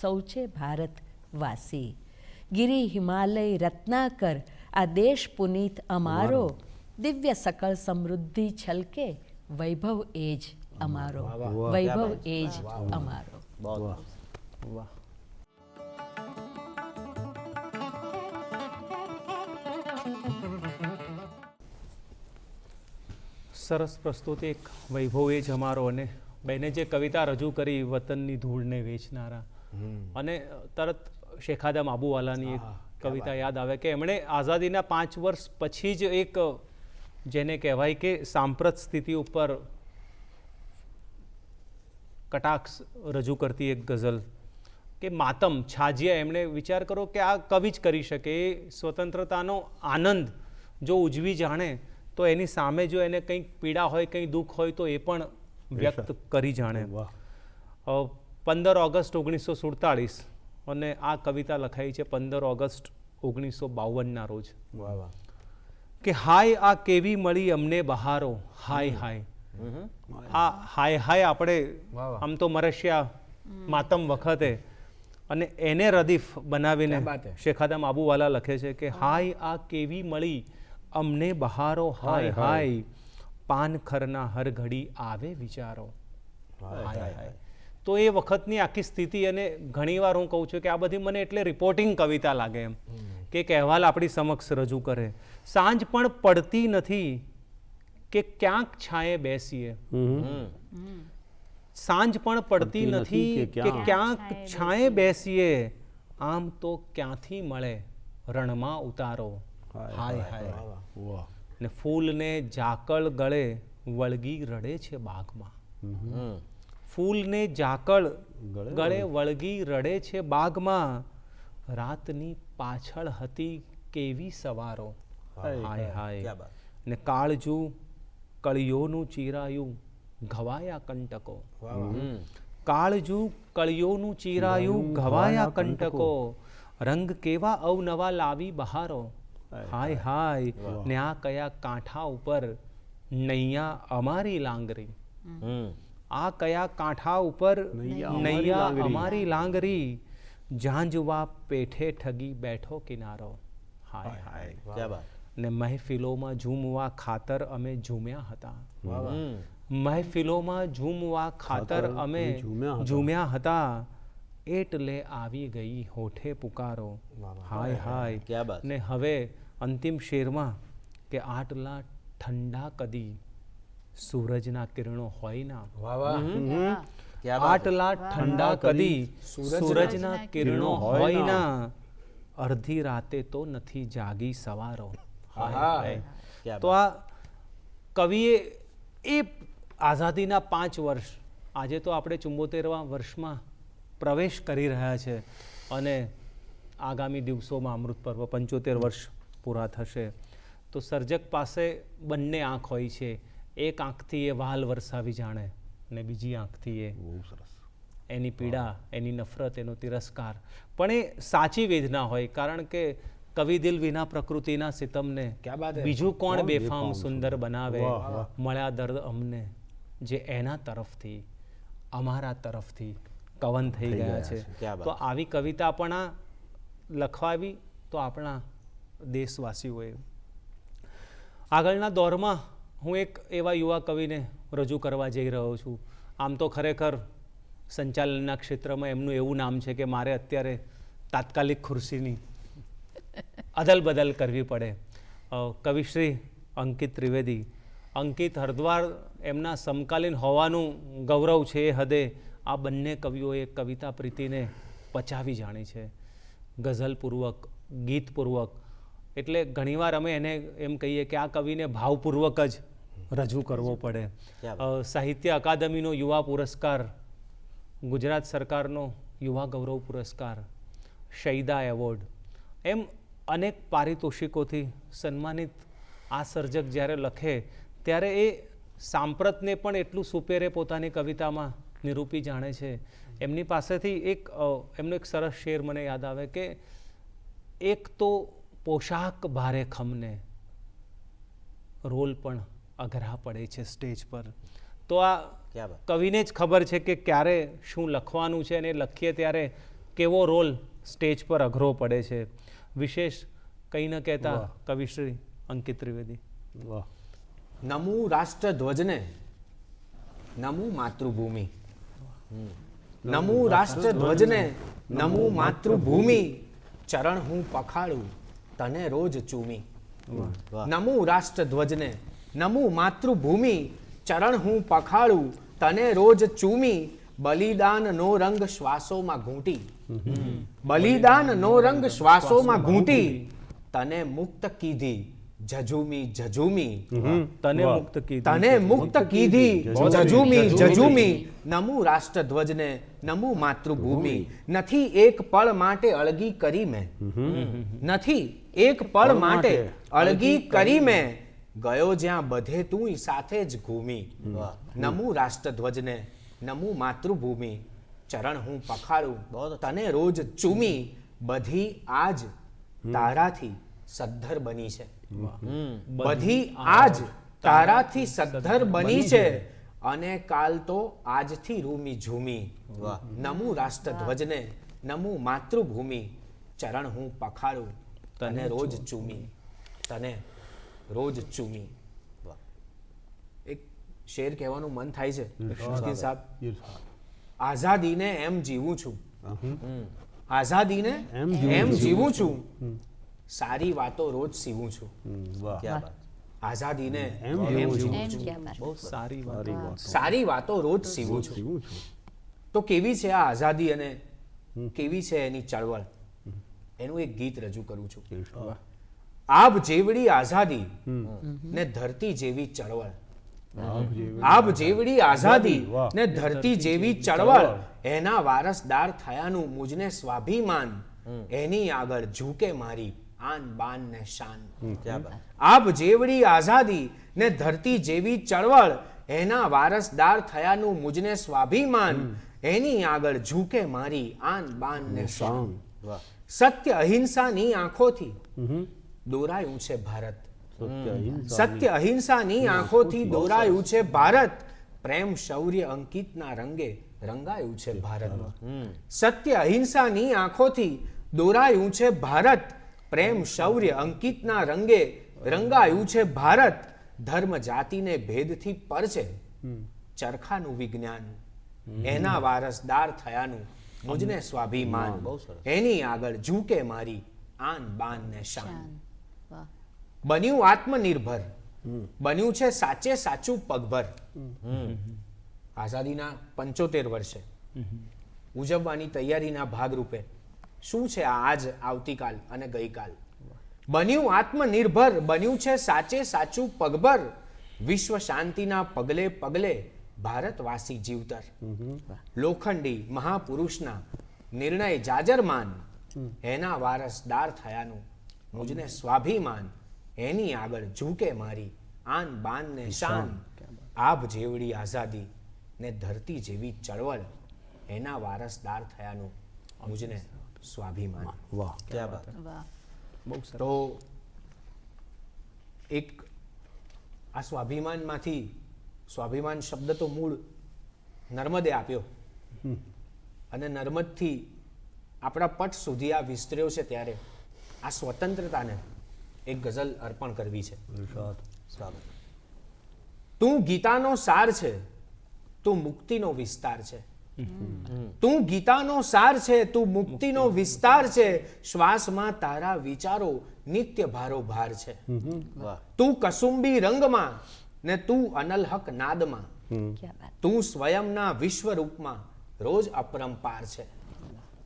સૌ છે ભારતવાસી. ગિરી હિમાલય રત્નાકર આ દેશ પુનીત અમારો, દિવ્ય સકળ સમૃદ્ધિ છલકે વૈભવ એ જ અમારો, વૈભવ એ જ અમારો. વાહ. સરસ પ્રસ્તુતિ, એક વૈભવ એ જ અમારો. અને બેને જે કવિતા રજૂ કરી વતનની ધૂળને વેચનારા, અને તરત શેખાદા માબુવાલાની એક કવિતા યાદ આવે કે એમણે આઝાદીના 5 વર્ષ પછી જ એક જેને કહેવાય કે સાંપ્રત સ્થિતિ ઉપર કટાક્ષ રજૂ કરતી એક ગઝલ કે માતમ છાજિયા. એમણે વિચાર કરો કે આ કવિ જ કરી શકે, એ સ્વતંત્રતાનો આનંદ જો ઉજવી જાણે તો એની સામે જો એને કંઈક પીડા હોય, કંઈ દુઃખ હોય તો એ પણ વ્યક્ત કરી જાણે. 15 ઓગસ્ટ 1947 અને આ કવિતા લખાઈ છે 15 ઓગસ્ટ 1952ના રોજ. કે હાય આ કેવી મળી અમને બહારો, હાય હાય. આ હાય હાય આપણે આમ તો મરસ્યા માતમ વખતે, અને એને રદીફ બનાવીને શેખાદા માબુવાલા લખે છે કે હાય આ કેવી મળી અમને બહારો, હાય હાય પાનખરના હર ઘડી આવે વિચારો, હાય હાય. તો એ વખતની આખી સ્થિતિ, અને ઘણીવાર હું કહું છું કે આ બધી મને એટલે રિપોર્ટિંગ કવિતા લાગે એમ, કે એક અહેવાલ આપણી સમક્ષ રજૂ કરે. સાંજ પણ પડતી નથી કે ક્યાંક છાંયે બેસીએ, સાંજ પણ પડતી નથી કે ક્યાંક છાંયે બેસીએ, આમ તો ક્યાંથી મળે રણમાં ઉતારો, હાય હાય. ને ફૂલને ઝાકળ ગળે વળગી રડે છે બાગમાં. હમ. ફૂલને ઝાકળ ગળે વળગી રડે છે બાગમાં, રાતની પાછળ હતી કેવી સવારો. હાય હાય. ક્યા બાત. ને કાળજુ કળિયોનું ચીરાયું ઘવાયા કંટકો. હમ. કાળજુ કળિયોનું ચીરાયું ઘવાયા કંટકો, રંગ કેવા અવનવા લાવી બહારો. હાય હાય. ને આ કયા કાંઠા ઉપર નૈયા અમારી લાંગરી. હમ. આ કયા કાંઠા ઉપર નૈયા અમારી લાંગરી, ઝાંઝવા પેઠે ઠગી બેઠો કિનારો. હાય હાય. ક્યા બાત. ને મહેફિલોમાં ઝૂમવા ખાતર અમે ઝૂમ્યા હતા. હમ. મહેફિલોમાં ઝૂમવા ખાતર અમે ઝૂમ્યા હતા, એટલે આવી ગઈ હોઠે પુકારો. હાય હાય. ક્યા બાત. ને હવે અંતિમ શેરમાં કે આટલા ઠંડા કદી સૂરજના કિરણો હોય ના. વાહ વાહ. ક્યા બાત. આટલા ઠંડા કદી સૂરજના કિરણો હોય ના, અડધી રાતે તો નથી જાગી સવારો. હાય હાય. ક્યા તો આ કવિએ એ આઝાદીના 5 વર્ષ, આજે તો આપણે 74મા વર્ષમાં પ્રવેશ કરી રહ્યા છે અને આગામી દિવસોમાં અમૃત પર્વ 75 વર્ષ પૂરા થશે. તો સર્જક પાસે બંને આંખ હોય છે. એક આંખથી એ વાલ વરસાવી જાણે અને બીજી આંખથી એ એની પીડા, એની નફરત, એનો તિરસ્કાર, પણ એ સાચી વેદના હોય. કારણ કે કવિ દિલ વિના પ્રકૃતિના સિતમને બીજું કોણ બેફામ સુંદર બનાવે. મળ્યા દર્દ અમને જે એના તરફથી, અમારા તરફથી કવન થઈ ગયા છે. તો આવી કવિતા પણ આ લખવાવી તો આપણા દેશવાસીઓએ. આગળના દોરમાં હું એક એવા યુવા કવિને રજૂ કરવા જઈ રહ્યો છું. આમ તો ખરેખર સંચાલનના ક્ષેત્રમાં એમનું એવું નામ છે કે મારે અત્યારે તાત્કાલિક ખુરશીની અદલ બદલ કરવી પડે. કવિશ્રી અંકિત ત્રિવેદી. અંકિત હરદ્વાર એમના સમકાલીન હોવાનું ગૌરવ છે એ હદે આ બંને કવિઓએ કવિતા પ્રીતિને પચાવી જાણી છે, ગઝલપૂર્વક, ગીતપૂર્વક. એટલે ઘણીવાર અમે એને એમ કહીએ કે આ કવિને ભાવપૂર્વક જ રજૂ કરવો પડે. સાહિત્ય અકાદમીનો યુવા પુરસ્કાર, ગુજરાત સરકારનો યુવા ગૌરવ પુરસ્કાર, શૈદા એવોર્ડ, એમ અનેક પારિતોષિકોથી સન્માનિત આ સર્જક જ્યારે લખે ત્યારે એ સાંપ્રતને પણ એટલું સુપેરે પોતાની કવિતામાં નિરૂપી જાણે છે. એમની પાસેથી એમનો એક સરસ શેર મને યાદ આવે કે એક તો પોશાક ભારે ખમને, રોલ પણ અઘરા પડે છે સ્ટેજ પર. તો આ કવિને જ ખબર છે કે ક્યારે શું લખવાનું છે અને લખીએ ત્યારે કેવો રોલ સ્ટેજ પર અઘરો પડે છે. વિશેષ કંઈ ન કહેતા કવિશ્રી અંકિત ત્રિવેદી. નમું રાષ્ટ્રધ્વજને, નમું માતૃભૂમિ. નમું રાષ્ટ્રધ્વજને, નમું માતૃભૂમિ, ચરણ હું પખાડું તને રોજ ચૂમી. નમું રાષ્ટ્રધ્વજને, નમું માતૃભૂમિ, ચરણ હું પખાડું તને રોજ ચૂમી, બલિદાનનો રંગ શ્વાસોમાં ઘૂંટી. બલિદાનનો રંગ શ્વાસોમાં ઘૂંટી, તને મુક્ત કીધી જજુમી જજુમી. તને મુક્ત કીધી, તને મુક્ત કીધી જજુમી જજુમી. નમું રાષ્ટ્રધ્વજને, નમું માતૃભૂમિ, નથી એક પળ માટે અળગી કરી મેં. નથી એક પળ માટે અળગી કરી મેં, ગયો જ્યાં બધે તું સાથે જ ઘૂમી. નમું રાષ્ટ્રધ્વજને, નમું માતૃભૂમિ, ચરણ હું પખાડું તને રોજ ચૂમી, બધી આજ તારાથી સદ્ધર બની છે. બધી આજ તારાથી સદ્ધર બની છે, અને કાલ તો આજથી રૂમી ઝૂમી. નમું રાષ્ટ્રધ્વજને, નમું માતૃભૂમિ, ચરણ હું પખાડું તને રોજ ચૂમી, તને રોજ ચૂમી. એક શેર કહેવાનું મન થાય છે મુસ્કિન સાહેબ. આઝાદીને એમ જીવું છું, આઝાદીને એમ જીવું છું, સારી વાતો રોજ સીવું છું. આઝાદીને એમ જીવું છું, બહુ સારી વાત. સારી વાતો રોજ સીવું છું. તો કેવી છે આ આઝાદી અને કેવી છે એની ચળવળ, એનું એક ગીત રજૂ કરું છું. આબ જેવડી આઝાદી ને ધરતી જેવી ચળવળ. આબ જેવડી આઝાદી ને ધરતી જેવી ચળવળ, એના વારસદાર થયાનું મુજને સ્વાભિમાન, એની આગળ ઝૂકે મારી આન બાન ને શાન. ક્યાં બાત. આબ જેવડી આઝાદી ને ધરતી જેવી ચળવળ, એના વારસદાર થયાનું મુજને સ્વાભિમાન, એની આગળ ઝૂકે મારી આન બાન ને શાન. વાહ. સત્ય અહિંસાની આંખોથી દોરાયું છે ભારત. સત્ય અહિંસાની આંખોથી દોરાયું છે ભારત, પ્રેમ શૌર્ય અંકિતના રંગે રંગાયું છે ભારત. સત્ય અહિંસાની આંખોથી દોરાયું છે ભારત, પ્રેમ શૌર્ય અંકિતના રંગે રંગાયું છે ભારત. ધર્મ જાતિને ભેદથી પર છે ચરખાનું વિજ્ઞાન, એના વારસદાર થયાનું મુજને સ્વાભિમાન, એની આગળ ઝૂકે મારી આન બાન ને શાન. વાહ. બન્યું આત્મનિર્ભર, બન્યું છે સાચે સાચું પગભર. આઝાદીના 75 વર્ષે ઉજવવાની તૈયારીના ભાગરૂપે શું છે આ આજ, આવતીકાલ અને ગઈકાલ? બન્યું આત્મનિર્ભર, બન્યું છે સાચે સાચું પગભર, વિશ્વ શાંતિના પગલે પગલે ભારતવાસી જીવતર. લોખંડી મહાપુરુષના નિર્ણય જાજરમાન, એના વારસદાર થયાનું મુજને સ્વાભિમાન, એની આગળ ઝૂકે મારી આન બાન ને શાન. આભ જેવડી આઝાદી ને ધરતી જેવી ચળવળ, એના વારસદાર થયાનું મુજને સ્વાભિમાન. વાહ. ક્યાં બાત. વાહ. તો એક આ સ્વાભિમાનમાંથી, સ્વાભિમાન શબ્દ તો મૂળ નર્મદે આપ્યો અને નર્મદથી આપણા પટ સુધી આ વિસ્તર્યો છે, ત્યારે આ સ્વતંત્રતાને એક ગઝલ અર્પણ કરવી છે. સ્વાગત. તું ગીતાનો સાર છે, તું મુક્તિનો વિસ્તાર છે. તું ગીતાનો સાર છે, તું મુક્તિનો વિસ્તાર છે, શ્વાસમાં તારા વિચારો નિત્ય ભારોભાર છે. વાહ. તું કસુંબી રંગમાં ને તું અનલહક નાદમાં, ક્યાં બાત. તું સ્વયંના વિશ્વરૂપમાં રોજ અપરંપાર છે.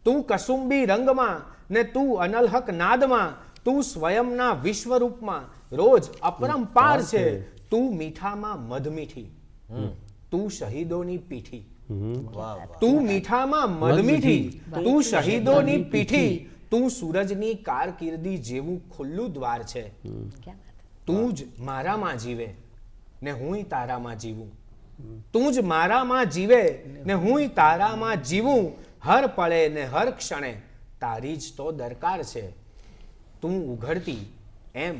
તું કસુંબી રંગમાં ને તું અનલહક નાદમાં, તું સ્વયંના વિશ્વરૂપમાં રોજ અપરંપાર છે. તું મીઠામાં મધમીઠી, તું શહીદોની પીઠી. વાહ વાહ. તું મીઠામાં મધમીઠી, તું શહીદોની પીઠી, તું સૂરજની કારકિર્દી જેવું ખુલ્લું દ્વાર છે. ક્યાં બાત. તું જ મારામાં જીવે ને હુંય તારામાં જીવું. તું જ મારામાં જીવે ને હુંય તારામાં જીવું. હર પળે ને હર ક્ષણે તારી જ તો દરકાર છે. તું ઉઘડતી એમ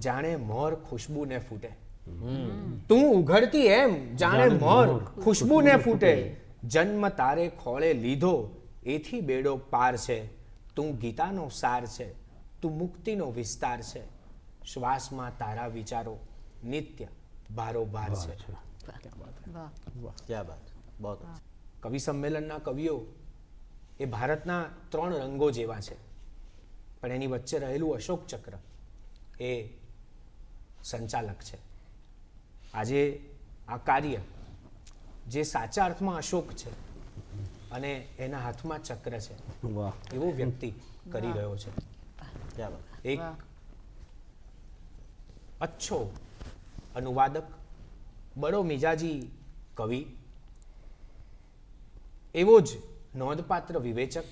જાણે મોર ખુશ્બુને ફૂટે. તું ઉઘડતી એમ જાણે મોર ખુશ્બુને ફૂટે. જન્મ તારે ખોળે લીધો એથી બેડો પાર છે. તું ગીતાનો સાર છે, તું મુક્તિનો વિસ્તાર છે, શ્વાસમાં તારા વિચારો નિત્ય ભારોભાર છે. વાહ. ક્યાં બાત. બહુ અચ્છા. કવિ સંમેલનના કવિઓ એ ભારતના 3 રંગો જેવા છે, પણ એની વચ્ચે રહેલું અશોક ચક્ર એ સંચાલક છે. આજે આ કાર્ય જે સાચા અર્થમાં અશોક છે અને એના હાથમાં ચક્ર છે, વાહ. એવો વ્યક્તિ કરી રહ્યો છે. ક્યાં બાત. એક વાહ. અચ્છો અનુવાદક, બડો મિજાજી કવિ, એવો જ નોંધપાત્ર વિવેચક.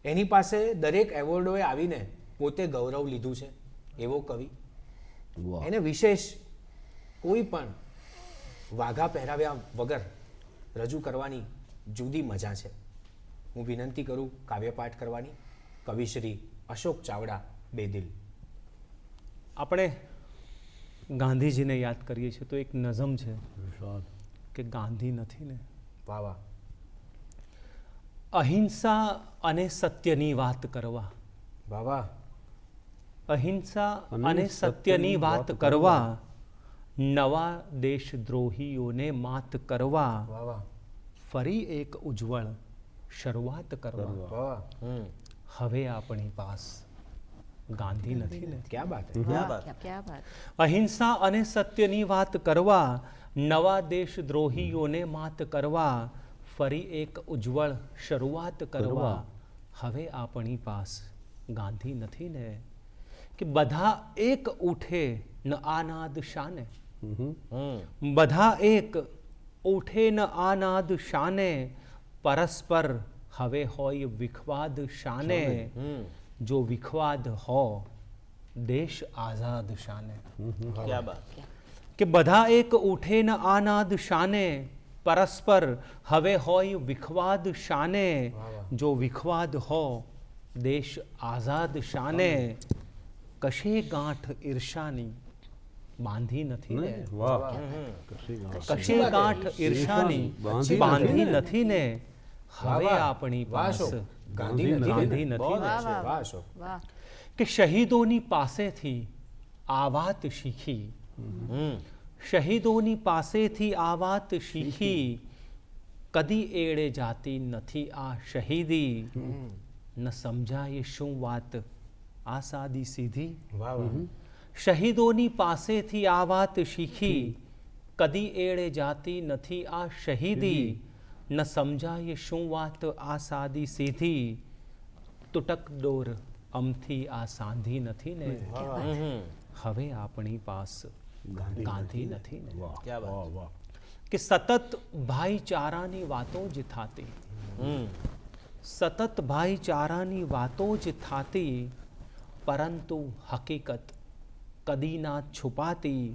એની પાસે દરેક એવોર્ડોએ આવીને પોતે ગૌરવ લીધું છે એવો કવિ. વાહ. એને વિશેષ કોઈ પણ વાઘા પહેરાવ્યા વગર રજૂ કરવાની જુદી મજા છે. હું વિનંતી કરું કાવ્યપાઠ કરવાની કવિ શ્રી અશોક ચાવડા બેદિલ. આપણે ગાંધીજીને યાદ કરીએ છીએ તો એક નઝમ છે કે ગાંધી નથી ને, વાહ વાહ. અહિંસા અને સત્યની વાત કરવા, વાહ વાહ. અહિંસા અને સત્યની વાત કરવા, નવા દેશદ્રોહીઓને માત કરવા, વાહ વાહ. ફરી એક ઉજ્જવળ શરૂઆત કરવા. વાહ. હવે આપણી પાસ ગાંધી નથી ને. ક્યાં બાત હે. ક્યાં બાત. ક્યાં બાત. અહિંસા અને સત્યની વાત કરવા, નવા દેશદ્રોહીઓને માત કરવા, ફરી એક ઉજ્જવળ શરૂઆત કરવા, હવે આપણી પાસ ગાંધી નથી ને. કે બધા એક ઉઠે ન આનાદ શાને, બધા એક ઉઠે ન આનાદ શાને, પરસ્પર હવે હોય વિખવાદ શાને, જો વિખવાદ હો દેશ આઝાદ શાને. क्या बात. કે બધા એક ઉઠે ન આનાદ શાને, પરસ્પર હવે હોય વિખવાદ શાને, જો વિખવાદ હો દેશ આઝાદ શાને, કશે ગાંઠ ઈર્ષાની બાંધી નથી ને, કશે ગાંઠ ઈર્ષાની બાંધી નથી ને, હવે આપણી પાસ ગાંધી નથી ગાંધી ને. નથી ને. વાહ અશોક. વાહ. કે શહીદોની પાસેથી આ વાત શીખી, શહીદોની પાસેથી આ વાત શીખી, કદી એળે જાતી નથી આ શહીદી, ન સમજાય શું વાત આ સાદી સીધી. વાહ વાહ. શહીદોની પાસેથી આ વાત શીખી, કદી એળે જાતી નથી આ શહીદી, ન સમજાય શું વાત આ સાદી સીધી, તૂટક ડોર અમથી આ સાંધી નથી ને, હવે આપણી પાસ ગાંધી નથી ને. क्या बात. કે સતત ભાઈચારાની વાતો જ થાતી, સતત ભાઈચારાની વાતો જ થાતી, પરંતુ હકીકત કદી ના છુપાતી,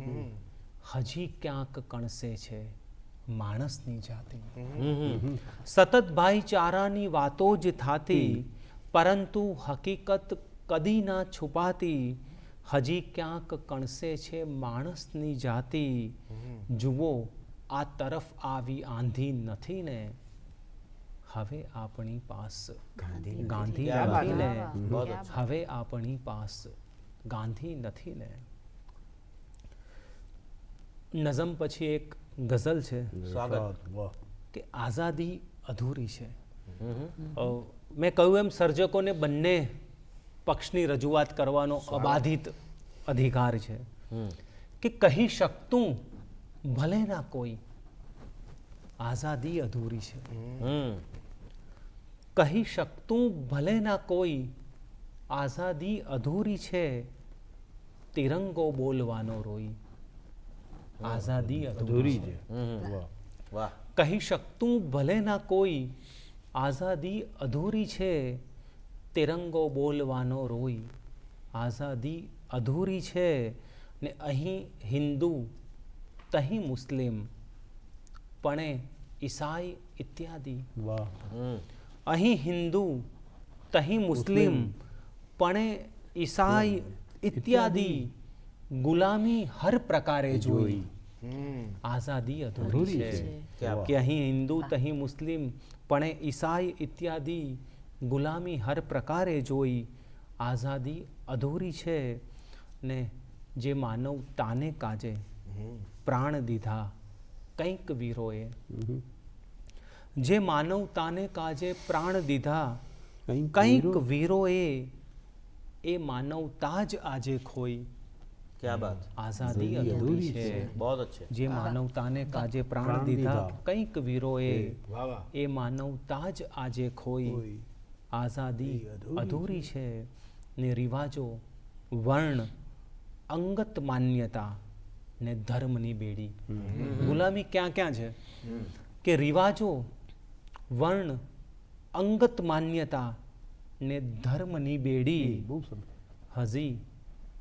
હજી ક્યાંક કણસે છે માણસની જાતિ. સતત ભાઈચારાની વાતો જ થાતી, પરંતુ હકીકત કદી ના છુપાતી, હજી ક્યાંક કણસે છે માણસની જાતિ. જુઓ આ તરફ આવી આંધી નથી ને, હવે આપણી પાસ ગાંધી क्या बात નથી है. ને, बहुत अच्छा. હવે આપણી પાસ ગાંધી નથી ને. નઝમ પછી એક ગઝલ છે स्वागत. કે આઝાદી અધૂરી છે. મેં કહ્યું એમ સર્જકોને બંને પક્ષની રજૂઆત કરવાનો અબાધિત અધિકાર છે. કે કહી શકતું ભલે ના કોઈ આઝાદી અધૂરી છે, કહી શકતું ભલે ના કોઈ આઝાદી અધૂરી છે, તિરંગો બોલવાનો રોઈ આઝાદી અધૂરી છે. वाह. કહી શકતું ભલે ના કોઈ આઝાદી અધૂરી છે, તિરંગો બોલવાનો રોઈ આઝાદી અધૂરી છે. ને અહીં હિન્દુ તહીં મુસ્લિમ પણે ઈસાઈ ઇત્યાદિ, અહીં હિન્દુ તહીં મુસ્લિમ પણે ઈસાઈ ઇત્યાદિ, ગુલામી હર પ્રકારે જોઈ આઝાદી અધૂરી છે. કે અહીં હિન્દુ તહીં મુસ્લિમ પણે ઈસાઈ ઇત્યાદિ, ગુલામી હર પ્રકારે જોઈ આઝાદી અધૂરી છે. ને જે માનવતાને કાજે પ્રાણ દીધા કંઈક વીરોએ, જે માનવતાને કાજે પ્રાણ દીધા કંઈક વીરોએ, એ માનવતા જ આજે ખોઈ क्या बात. આઝાદી અધૂરી છે. बहुत अच्छे. જે માનવતાને કાજે પ્રાણ દીધા કંઈક વીરોએ, વાહ વાહ. એ માનવતા જ આજે ખોઈ આઝાદી અધૂરી છે. ને રિવાજો વર્ણ અંગત માન્યતા ને ધર્મની બેડી. ગુલામી ક્યાં ક્યાં છે કે રિવાજો વર્ણ અંગત માન્યતા ને ધર્મની બેડી, હજી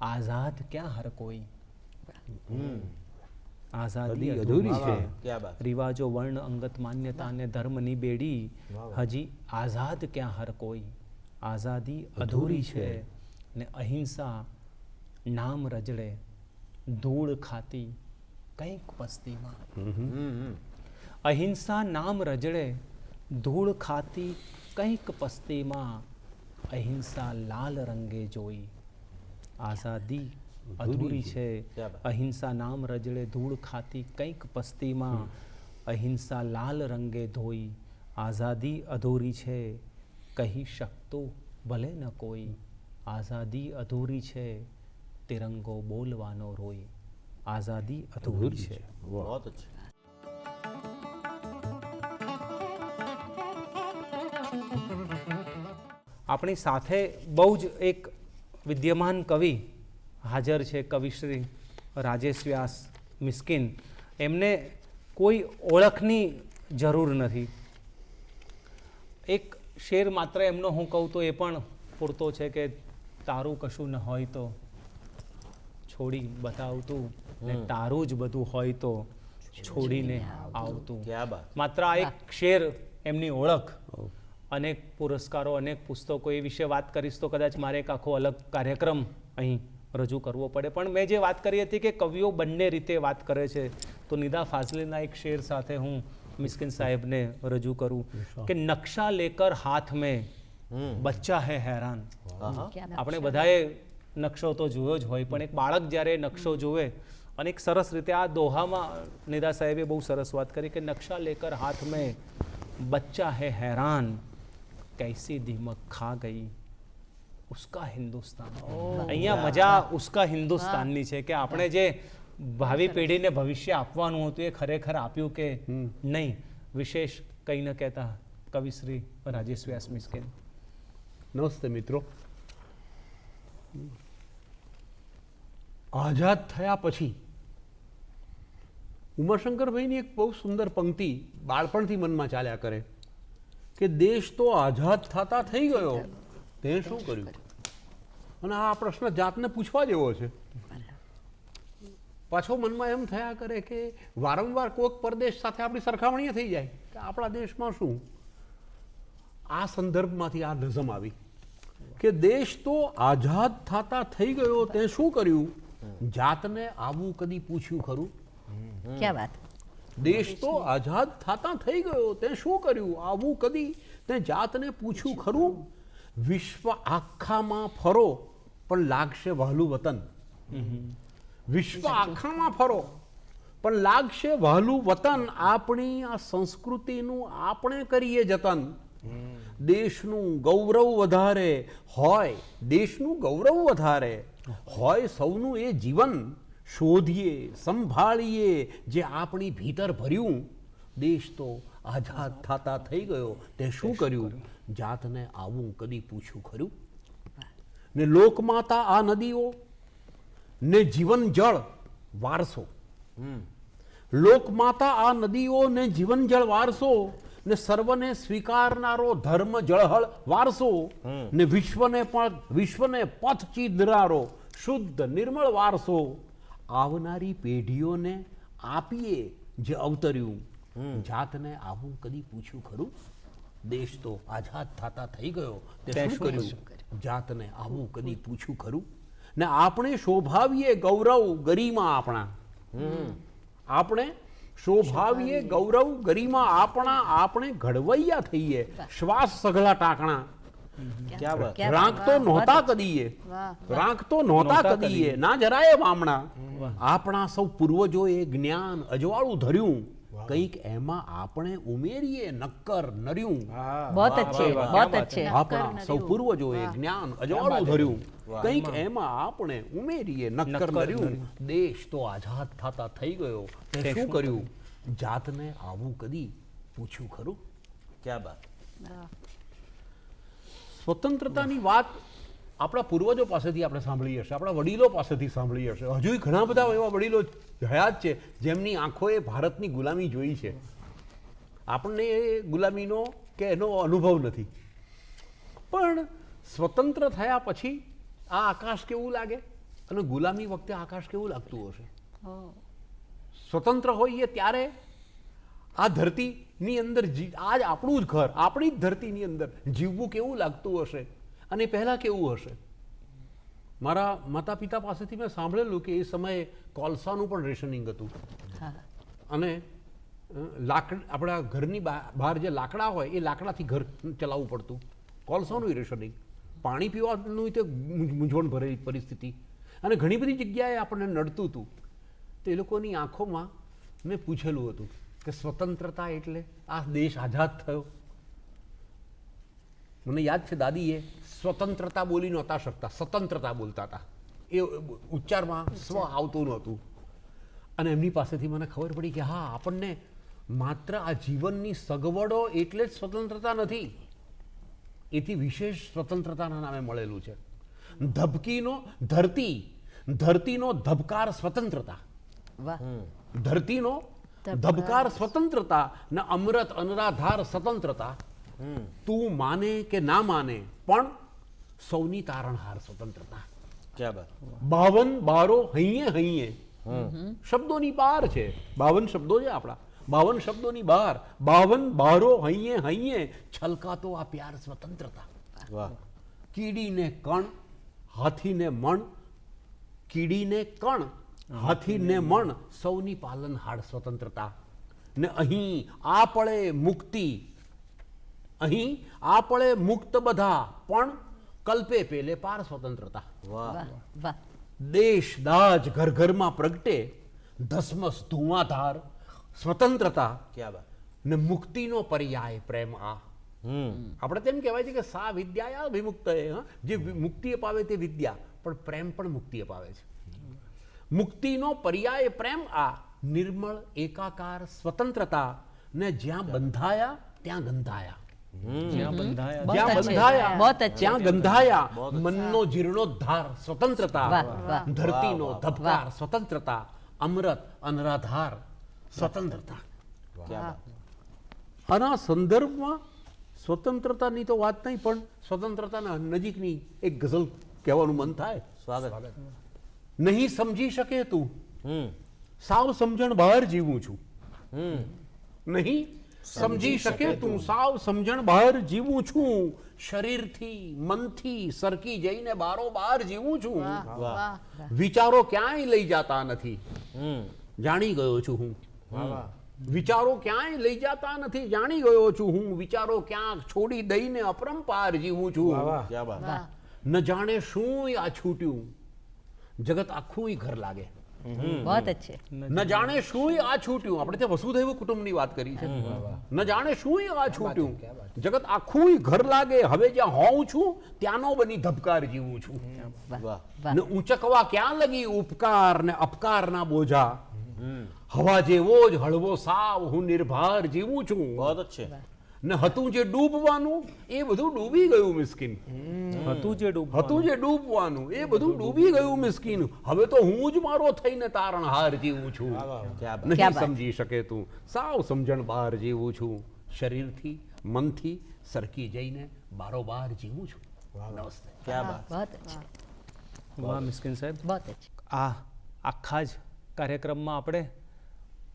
આઝાદ ક્યાં હર કોઈ આઝાદી અધૂરી છે. क्या बात. રિવાજો વર્ણ અંગત માન્યતા અને ધર્મની બેડી, હજી આઝાદ ક્યાં હર કોઈ આઝાદી અધૂરી છે. ને અહિંસા નામ રજડે ધૂળ ખાતી કંઈક પસ્તીમાં, અહિંસા નામ રજડે ધૂળ ખાતી કંઈક પસ્તીમાં, અહિંસા લાલ રંગે જોઈ આઝાદી અધૂરી છે. અહિંસા નામ રજડે ધૂળ ખાતી કંઈક પસ્તીમાં, અહિંસા લાલ રંગે ધોઈ આઝાદી અધૂરી છે. કહી શકતો ભલે ન કોઈ આઝાદી અધૂરી છે, તિરંગો બોલવાનો રોઈ આઝાદી અધૂરી છે. बहुत अच्छे. આપણી સાથે બહુ જ એક વિદ્યમાન કવિ હાજર છે, કવિશ્રી રાજેશ વ્યાસ મિસ્કિન, એમને કોઈ ઓળખની જરૂર નથી. એક શેર માત્ર એમનો હું કહું તો એ પણ પૂરતો છે કે તારું કશું ન હોય તો છોડી બતાવતું ને તારું જ બધું હોય તો છોડીને આવતું. ક્યાં બાત. માત્ર આ એક શેર એમની ઓળખ. અનેક પુરસ્કારો, અનેક પુસ્તકો, એ વિશે વાત કરીશ તો કદાચ મારે એક આખો અલગ કાર્યક્રમ અહીં રજૂ કરવો પડે. પણ મેં જે વાત કરી હતી કે કવિઓ બંને રીતે વાત કરે છે, તો નિદા ફાઝલીના એક શેર સાથે હું મિસ્કિન સાહેબને રજૂ કરું કે નકશા લેકર હાથ મેં બચ્ચા હે હેરાન. આપણે બધાએ નકશો તો જોયો જ હોય, પણ એક બાળક જ્યારે નકશો જોવે, અને એક સરસ રીતે આ દોહામાં નિદા સાહેબે બહુ સરસ વાત કરી કે નકશા લેકર હાથ મેં બચ્ચા હે હેરાન, कैसी दीमक खा गई उसका हिंदुस्तान. અહીંયા મજા ઉસકા હિન્દુસ્તાનની છે કે આપણે જે ભાવિ પેઢીને ભવિષ્ય આપવાનું હતું એ ખરેખર આપ્યું કે નહીં. વિશેષ કંઈ ન કહેતા કવિશ્રી રાજેશ વ્યાસ મિસ્કિન. નમસ્તે મિત્રો. આઝાદ થયા પછી ઉમાશંકરભાઈની એક બહુ સુંદર પંક્તિ બાળપણથી મનમાં ચાલ્યા કરે કે દેશ તો આઝાદ થતા થઈ ગયો, તે શું કર્યું? અને આ પ્રશ્ન જાતને પૂછવા જેવો છે. પાછો મનમાં એમ થયા કરે કે વારંવાર કોઈક પરદેશ સાથે આપણી સરખામણીએ થઈ જાય કે આપણા દેશમાં શું. આ સંદર્ભમાંથી આ નઝમ આવી કે દેશ તો આઝાદ થતા થઈ ગયો, તે શું કર્યું? જાતને આવું કદી પૂછ્યું ખરું? ક્યાં વાત. દેશ તો આઝાદ થતા થઈ ગયો, તે શું કર્યું? આવું કદી તે જાતને પૂછ્યું ખરું? વિશ્વ આખામાં ફરો પણ લાગશે વહાલું વતન. વિશ્વ આખામાં ફરો પણ લાગશે વહાલું વતન. આપણી આ સંસ્કૃતિનું આપણે કરીએ જતન. દેશનું ગૌરવ વધારે હોય, દેશનું ગૌરવ વધારે હોય સૌનું એ જીવન. શોધીએ, સંભાળીએ જે આપણી ભીતર ભર્યું. દેશ તો આઝાદ થતા થઈ ગયો, તે શું કર્યું? જાતને આવું કદી પૂછ્યું ખરું? ને લોકમાતા આ નદીઓ ને જીવન જળ વારસો. લોકમાતા આ નદીઓ ને જીવન જળ વારસો, ને સર્વને સ્વીકારનારો ધર્મ જળહળ વારસો, ને વિશ્વને પથ ચીધનારો શુદ્ધ નિર્મળ વારસો. આવનારી પેઢીઓને આપીએ જે અવતર્યું. જાતને આવું કદી પૂછ્યું ખરું? દેશ તો આઝાદ થતા થઈ ગયો, તે શું કર્યું? જાતને આવું કદી પૂછ્યું ખરું? ને આપણે શોભાવીએ ગૌરવ ગરિમા આપણા. આપણે શોભાવીએ ગૌરવ ગરિમા આપણા. આપણે ઘડવૈયા થઈએ શ્વાસ સઘળા ટાંકણા. ક્યાં બાત. રાંક તો નહોતા કદીએ, રાંક તો નહોતા કદીએ, ના જરાય વામણા. આપણા સૌ પૂર્વજોએ જ્ઞાન અજવાળું ધર્યું, કંઈક એમાં આપણે ઉમેરીએ નક્કર નર્યું. બહુત અચ્છે, બહુત અચ્છે. આપણા સૌ પૂર્વજોએ જ્ઞાન અજવાળું ધર્યું, કંઈક એમાં આપણે ઉમેરીએ નક્કર નર્યું. દેશ તો આઝાદ થતા થઈ ગયો, તે શું કર્યું? જાતને આવું કદી પૂછ્યું ખરું? ક્યાં બાત. સ્વતંત્રતાની વાત આપણા પૂર્વજો પાસેથી આપણે સાંભળી હશે, આપણા વડીલો પાસેથી સાંભળી હશે. હજુ ઘણા બધા એવા વડીલો હયાત છે જેમની આંખોએ ભારતની ગુલામી જોઈ છે. આપણને એ ગુલામીનો કે એનો અનુભવ નથી. પણ સ્વતંત્ર થયા પછી આ આકાશ કેવું લાગે અને ગુલામી વખતે આકાશ કેવું લાગતું હશે? સ્વતંત્ર હોઈએ ત્યારે આ ધરતીની અંદર આજ આપણું જ ઘર, આપણી જ ધરતીની અંદર જીવવું કેવું લાગતું હશે અને પહેલાં કેવું હશે? મારા માતા પિતા પાસેથી મેં સાંભળેલું કે એ સમયે કોલસાનું પણ રેશનિંગ હતું. અને આપણા ઘરની બહાર જે લાકડા હોય એ લાકડાથી ઘર ચલાવવું પડતું. કોલસાનું રેશનિંગ, પાણી પીવાનું તે મૂંઝવણ ભરેલી પરિસ્થિતિ, અને ઘણી બધી જગ્યાએ આપણને નડતું હતું. તો એ લોકોની આંખોમાં મેં પૂછેલું હતું કે સ્વતંત્રતા એટલે આ દેશ આઝાદ થયો. મને યાદ છે દાદીએ સ્વતંત્રતા બોલી નહોતા શકતા, સ્વતંત્રતા બોલતા હતા. એ ઉચ્ચારમાં સ્વ આવતું નહોતું. અને એમની પાસેથી મને ખબર પડી કે હા, આપણને માત્ર આ જીવનની સગવડો એટલે જ સ્વતંત્રતા નથી, એથી વિશેષ સ્વતંત્રતાના નામે મળેલું છે. ધબકીનો ધરતીનો ધબકાર સ્વતંત્રતા, વાહ ધરતીનો ધબકાર સ્વતંત્રતા ને અમૃત અનરાધાર સ્વતંત્રતા. તું માને કે ના માને પણ સૌની તારણહાર સ્વતંત્રતા. ક્યાં બાત. 52 બારો હૈયે હૈયે શબ્દોની બહાર છે. 52 શબ્દો છે આપણા, 52 શબ્દોની બહાર 52 બારો હૈયે હૈયે છલકાતો આ પ્યાર સ્વતંત્રતા. વાહ. કીડીને કણ હાથીને મણ, કીડીને કણ હાથીને મણ સૌની પાલનહાર સ્વતંત્રતા. ને અહીં આ પળે મુક્તિ, અહીં આ પળે મુક્ત બધા પણ કલ્પે પેલે પાર સ્વતંત્રતા. વાહ. વાહ વાહ દેશ દાજ ઘર ઘરમાં પ્રગટે ધસમસ ધુઆધાર સ્વતંત્રતા. ક્યાં બાત. ને મુક્તિનો પર્યાય પ્રેમ આ. આપણે તેમ કહેવાય છે કે સા વિદ્યા વિમુક્ત, જે મુક્તિ અપાવે તે વિદ્યા, પણ પ્રેમ પણ મુક્તિ અપાવે છે. મુક્તિનો પર્યાય પ્રેમ આ. નિર્મળ એકાકાર સ્વતંત્રતા. ને જ્યાં બંધાયા ત્યાં ગંધાયા, જ્યાં બંધાયા બહુ જ્યાં अच्छे, બંધાયા बहुत अच्छे। ત્યાં ગંધાયા. મનનો જીર્ણોદ્ધાર સ્વતંત્રતા. વાહ, વાહ। ધરતીનો વાહ, વાહ, ધબકાર સ્વતંત્રતા. અમૃત અનરાધાર સ્વતંત્રતા. ક્યાં બાત. આના સંદર્ભમાં સ્વતંત્રતાની તો વાત નહીં, પણ સ્વતંત્રતાના નજીકની એક ગઝલ કહેવાનું મન થાય. સ્વાગત. નહીં સમજી શકે તું, હમ. સાવ સમજણ બહાર જીવું છું. હમ. નહીં સમજી શકે તું, સાવ સમજણ બહાર જીવું છું. શરીરથી મનથી સરકી જઈને બારોબાર જીવું છું. વાહ. વિચારો ક્યાંય લઈ જતા નથી, હમ. જાણી ગયો છું હું. વિચારો ક્યાંય લઈ જતા નથી, જાણી ગયો છું હું. વિચારો ક્યાંક છોડી દઈને અપરંપાર જીવું છું. ક્યાં બાત. ન જાણે શું આ છૂટ્યું, જગત આખું ઘર લાગે. बहुत अच्छे। ન જાણે શું આ છૂટ્યું. આપણે ત્યાં વસુધૈવ કુટુંબની વાત કરી છે. ન જાણે શું આ છૂટ્યું, જગત આખું ઘર લાગે. હવે જ્યાં હોઉં છું ત્યાંનો બની ધબકાર જીવું છું. वाह વાહ. वाह ને ઊંચકવા ક્યાં લગી ઉપકાર ને અપકારના બોજા. હવા જેવો જ હળવો સાવ હું નિર્ભાર જીવું છું. બહુ અચ્છે. ને હતું જે ડૂબવાનું એ બધું ડૂબી ગયું મિસ્કીન. હતું જે હતું જે ડૂબવાનું એ બધું ડૂબી ગયું મિસ્કીન. હવે તો હું જ મારો થઈને તારણહાર જીવું છું. ક્યાં બાત. નહીં ક્યા બાત. સમજી શકે તું, સાવ સમજણ બહાર જીવું છું. શરીરથી મનથી સરકી જઈને બારોબાર જીવું છું. નમસ્તે. ક્યાં બાત. बहुत अच्छे વાહ મિસ્કિન સાહેબ. बहुत अच्छे। આ આખા જ કાર્યક્રમમાં આપણે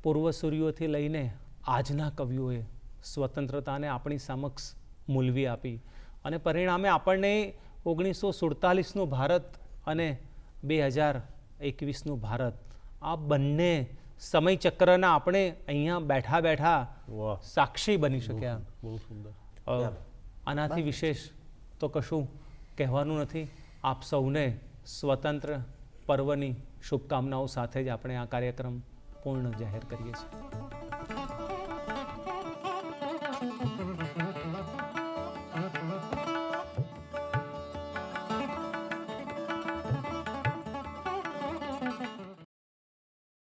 પૂર્વસૂરીઓથી લઈને આજના કવિઓએ સ્વતંત્રતાને આપણી સમક્ષ મૂલવી આપી અને પરિણામે આપણને 1947નું ભારત અને 2021નું ભારત, આ બંને સમયચક્રના આપણે અહીંયા બેઠા બેઠા વાહ. સાક્ષી બની શક્યા. બહુ સુંદર. આનાથી વિશેષ તો કશું કહેવાનું નથી. આપ સૌને સ્વતંત્ર પર્વની શુભકામનાઓ સાથે જ આપણે આ કાર્યક્રમ પૂર્ણ જાહેર કરીએ છીએ.